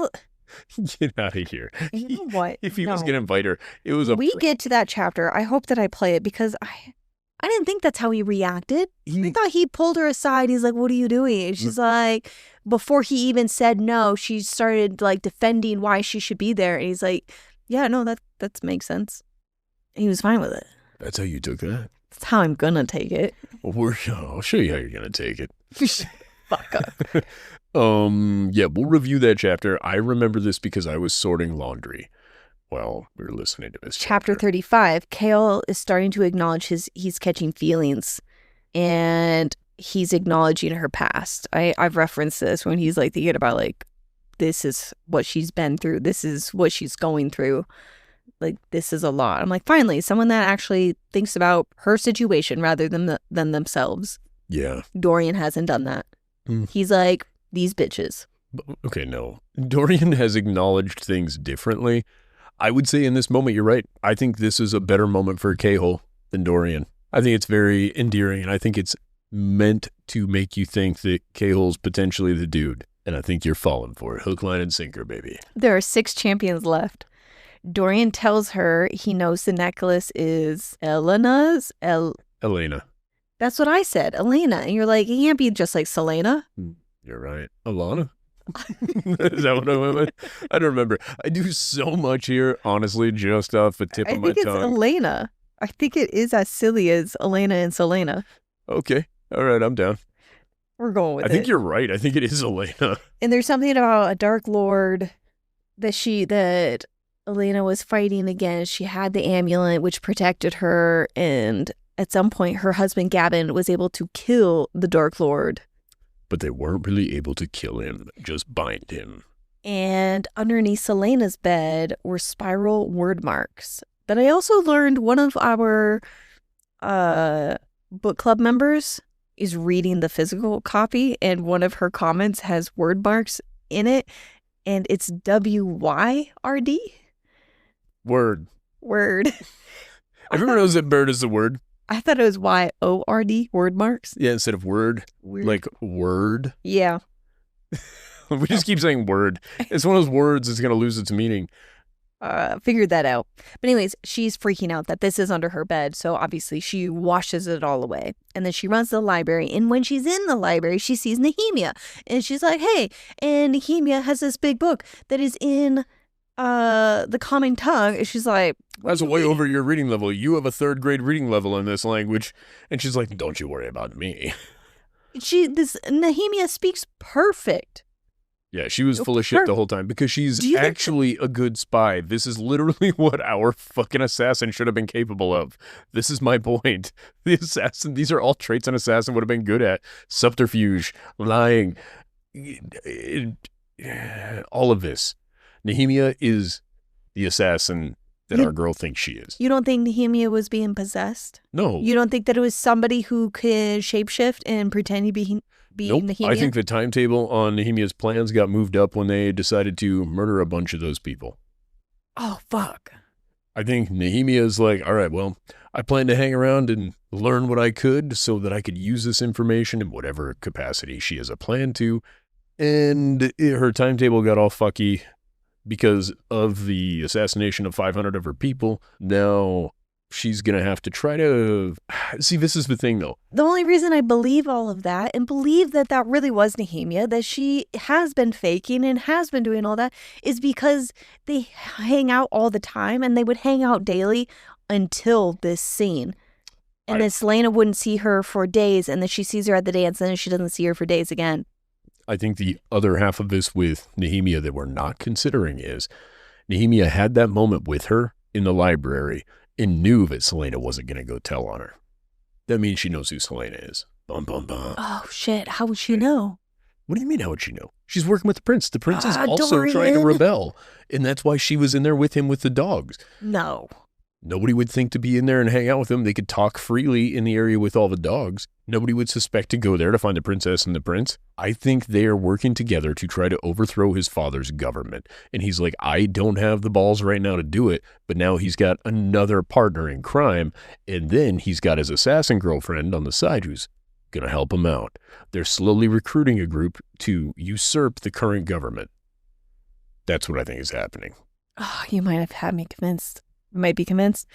Get out of here. You know what? If he was going to invite her, it was a... We get to that chapter. I hope that I play it because I didn't think that's how he reacted. I thought he pulled her aside. He's like, what are you doing? And she's like, before he even said no, she started like defending why she should be there. And he's like, yeah, no, that makes sense. And he was fine with it. That's how you took that? That's how I'm going to take it. Well, I'll show you how you're going to take it. Fuck up. Yeah, we'll review that chapter. I remember this because I was sorting laundry while we were listening to this Chapter 35, Kale is starting to acknowledge he's catching feelings and he's acknowledging her past. I've referenced this when he's like thinking about like, this is what she's been through. This is what she's going through. Like, this is a lot. I'm like, finally, someone that actually thinks about her situation rather than themselves. Yeah. Dorian hasn't done that. He's like, these bitches. Okay, no. Dorian has acknowledged things differently. I would say in this moment, you're right. I think this is a better moment for K-hole than Dorian. I think it's very endearing, and I think it's meant to make you think that K-hole's potentially the dude. And I think you're falling for it. Hook, line, and sinker, baby. There are 6 champions left. Dorian tells her he knows the necklace is Elena's. Elena. That's what I said, Elena. And you're like, it can't be just like Selena. You're right. Alana? Is that what I went with? I don't remember. I do so much here, honestly, just off the tip of my tongue. I think it's Elena. I think it is as silly as Elena and Selena. Okay. All right, I'm down. We're going with it. I think you're right. I think it is Elena. And there's something about a Dark Lord that Elena was fighting against. She had the amulet, which protected her. And at some point, her husband, Gavin, was able to kill the Dark Lord. But they weren't really able to kill him, just bind him. And underneath Selena's bed were spiral word marks that I also learned one of our book club members is reading the physical copy, and one of her comments has word marks in it, and it's WYRD. Word. Everyone knows that bird is the word. I thought it was YORD, word marks. Yeah, instead of word. Weird. Like word. Yeah. We just keep saying word. It's one of those words that's going to lose its meaning. Figured that out. But anyways, she's freaking out that this is under her bed. So obviously she washes it all away. And then she runs to the library. And when she's in the library, she sees Nehemia. And she's like, hey, and Nehemia has this big book that is in the common tongue. And she's like, that's way over your reading level. You have a 3rd grade reading level in this language. And she's like, don't you worry about me. Nehemia speaks perfect. Yeah, she was full of shit the whole time because she's actually a good spy. This is literally what our fucking assassin should have been capable of. This is my point. The assassin, these are all traits an assassin would have been good at. Subterfuge, lying, all of this. Nehemia is the assassin that our girl thinks she is. You don't think Nehemia was being possessed? No. You don't think that it was somebody who could shapeshift and pretend to be nope. Nehemia? I think the timetable on Nehemia's plans got moved up when they decided to murder a bunch of those people. Oh, fuck. I think Nehemia's like, all right, well, I plan to hang around and learn what I could so that I could use this information in whatever capacity she has a plan to. And her timetable got all fucky because of the assassination of 500 of her people. Now she's going to have to try to... See, this is the thing, though. The only reason I believe all of that and believe that that really was Nehemia, that she has been faking and has been doing all that, is because they hang out all the time and they would hang out daily until this scene. And then Selena wouldn't see her for days, and then she sees her at the dance, and then she doesn't see her for days again. I think the other half of this with Nehemia that we're not considering is Nehemia had that moment with her in the library and knew that Selena wasn't going to go tell on her. That means she knows who Selena is. Bum, bum, bum. Oh, shit. How would she know? What do you mean, how would she know? She's working with the prince. The prince is also Dorian. trying to rebel. And that's why she was in there with him with the dogs. No. Nobody would think to be in there and hang out with them. They could talk freely in the area with all the dogs. Nobody would suspect to go there to find the princess and the prince. I think they are working together to try to overthrow his father's government. And he's like, I don't have the balls right now to do it, but now he's got another partner in crime. And then he's got his assassin girlfriend on the side who's going to help him out. They're slowly recruiting a group to usurp the current government. That's what I think is happening. Oh, you might have had me convinced. Might be convinced.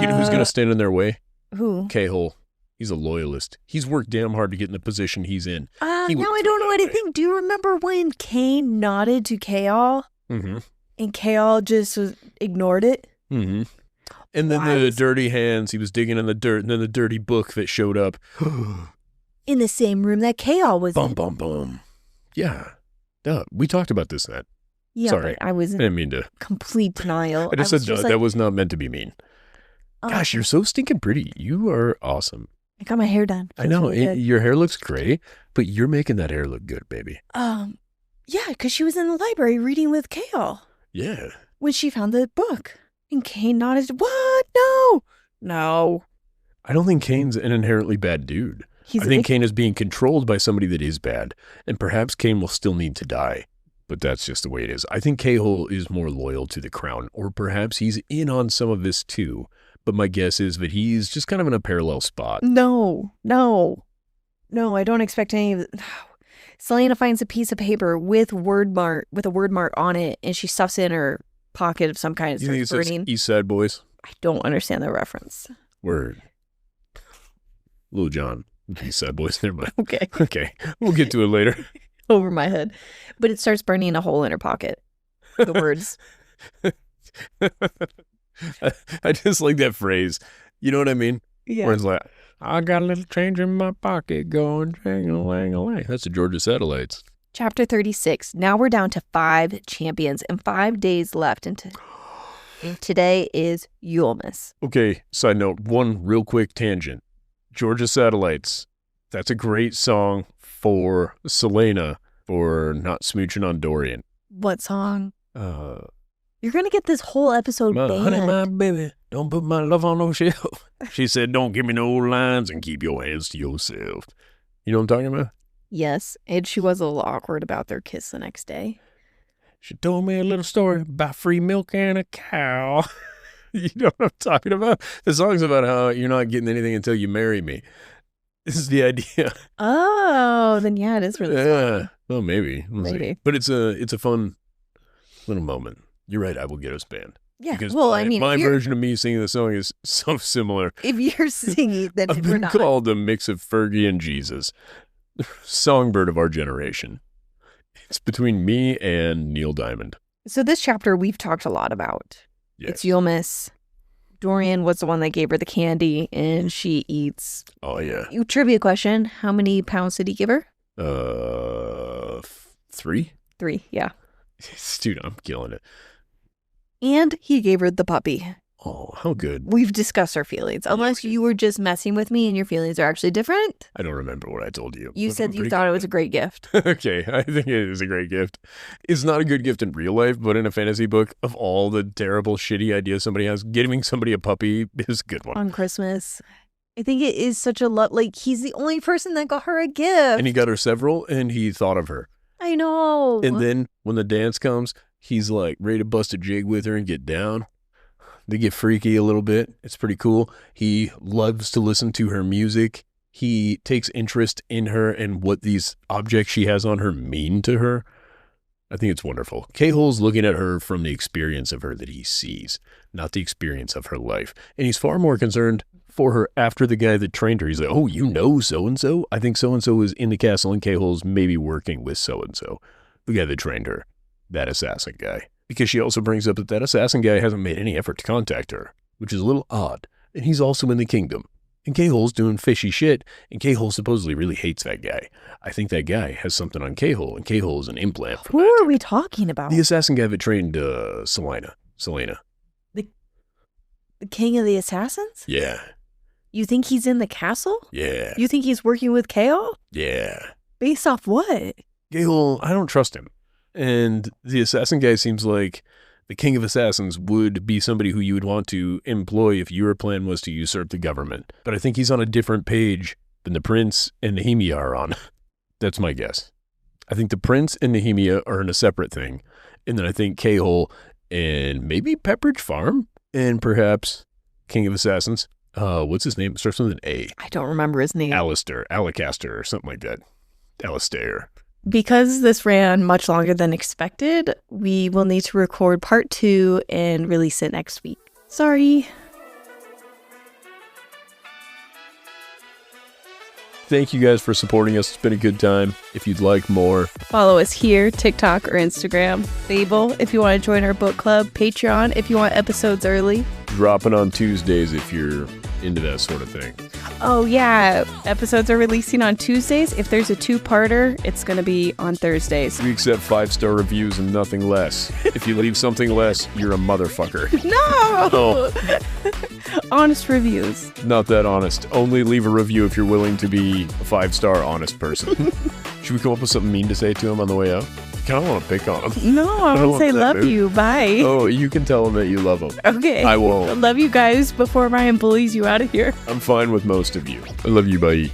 You know who's going to stand in their way? Who? K-Hole. He's a loyalist. He's worked damn hard to get in the position he's in. Now I don't know anything. Do you remember when Kane nodded to K-All? Mm-hmm. And K-All just ignored it? Mm-hmm. And then the dirty hands, he was digging in the dirt, and then the dirty book that showed up. In the same room that K-All was Bum, in. bum, bum. Yeah. Duh. We talked about this, Nat. Yeah, Sorry. but I was I in didn't mean to. complete denial. I just said no, that was not meant to be mean. Gosh, you're so stinking pretty. You are awesome. I got my hair done. I know. Really good. Your hair looks great, but you're making that hair look good, baby. Yeah, because she was in the library reading with K-All Yeah. when she found the book. And Kane nodded, what? No. No. I don't think Kane's an inherently bad dude. I think Kane is being controlled by somebody that is bad, and perhaps Kane will still need to die. But that's just the way it is. I think K-Hole is more loyal to the crown, or perhaps he's in on some of this too. But my guess is that he's just kind of in a parallel spot. No, I don't expect any of it. Selena finds a piece of paper with a word mark on it, and she stuffs it in her pocket of some kind and You think it starts says burning. East Side Boys? I don't understand the reference. Word. Lil Jon. East Side Boys. Never mind. Okay. Okay. We'll get to it later. Over my head. But it starts burning a hole in her pocket. The words. I just like that phrase. You know what I mean? Yeah. Where it's like, I got a little change in my pocket going jang-a-lang-a-lang. That's the Georgia Satellites. Chapter 36. Now we're down to 5 champions and 5 days left. And today is Yulemas. Okay, side note, one real quick tangent. Georgia Satellites. That's a great song for Selena for not smooching on Dorian. What song? You're going to get this whole episode My banned. honey, my baby, don't put my love on no shelf. She said, don't give me no lines and keep your hands to yourself. You know what I'm talking about? Yes, and she was a little awkward about their kiss the next day. She told me a little story about free milk and a cow. You know what I'm talking about? The song's about how you're not getting anything until you marry me. This is the idea. Oh, then yeah, it is really Yeah. Well, maybe. We'll see. Maybe. But it's a fun little moment. You're right. I will get us banned. Yeah, Because well, my, I mean, my if you're- version of me singing the song is so similar. if you're singing, then I've we're been not. called a mix of Fergie and Jesus. Songbird of our generation. It's between me and Neil Diamond. So this chapter we've talked a lot about. Yes. It's Yulemas. Dorian was the one that gave her the candy, and she eats. Oh, yeah. Trivia question: how many pounds did he give her? 3? 3. Yeah. Dude, I'm killing it. And he gave her the puppy. Oh, how good. We've discussed our feelings. Unless you were just messing with me and your feelings are actually different. I don't remember what I told you. You but said I'm you pretty thought it was a great gift. Okay, I think it is a great gift. It's not a good gift in real life, but in a fantasy book, of all the terrible, shitty ideas somebody has, giving somebody a puppy is a good one. On Christmas. I think it is such a lot. Like, he's the only person that got her a gift. And he got her several, and he thought of her. I know. And then when the dance comes, he's like ready to bust a jig with her and get down. They get freaky a little bit. It's pretty cool. He loves to listen to her music. He takes interest in her and what these objects she has on her mean to her. I think it's wonderful. K-Hole's looking at her from the experience of her that he sees, not the experience of her life. And he's far more concerned for her after the guy that trained her. He's like, oh, you know so-and-so? I think so-and-so is in the castle and K-Hole's maybe working with so-and-so, the guy that trained her, that assassin guy. Because she also brings up that assassin guy hasn't made any effort to contact her, which is a little odd. And he's also in the kingdom. And K-Hole's doing fishy shit, and K-Hole supposedly really hates that guy. I think that guy has something on K-Hole, and K-Hole is an implant for Who that. are we talking about? The assassin guy that trained Selena. The king of the assassins? Yeah. You think he's in the castle? Yeah. You think he's working with K.O.? Yeah. Based off what? K-Hole, I don't trust him. And the assassin guy seems like the King of Assassins would be somebody who you would want to employ if your plan was to usurp the government. But I think he's on a different page than the Prince and Nehemia are on. That's my guess. I think the Prince and Nehemia are in a separate thing. And then I think K-Hole and maybe Pepperidge Farm and perhaps King of Assassins. What's his name? It starts with an A. I don't remember his name. Alicaster, or something like that. Alistair. Because this ran much longer than expected, we will need to record part 2 and release it next week. Sorry. Thank you guys for supporting us. It's been a good time. If you'd like more, Follow us here, TikTok or Instagram. Fable, if you want to join our book club. Patreon, if you want episodes early. dropping on Tuesdays if you're into that sort of thing. Oh, yeah. Episodes are releasing on Tuesdays. If there's a 2-parter, it's going to be on Thursdays. We accept 5-star reviews and nothing less. If you leave something less, you're a motherfucker. No! Oh. Honest reviews. Not that honest. Only leave a review if you're willing to be a 5-star honest person. Should we come up with something mean to say to him on the way out? I kind of want to pick on him. No, I don't want to say want that love mood. you. Bye. Oh, you can tell him that you love him. Okay. I won't. Love you guys before Ryan bullies you out of here. I'm fine with most of you. I love you, bye.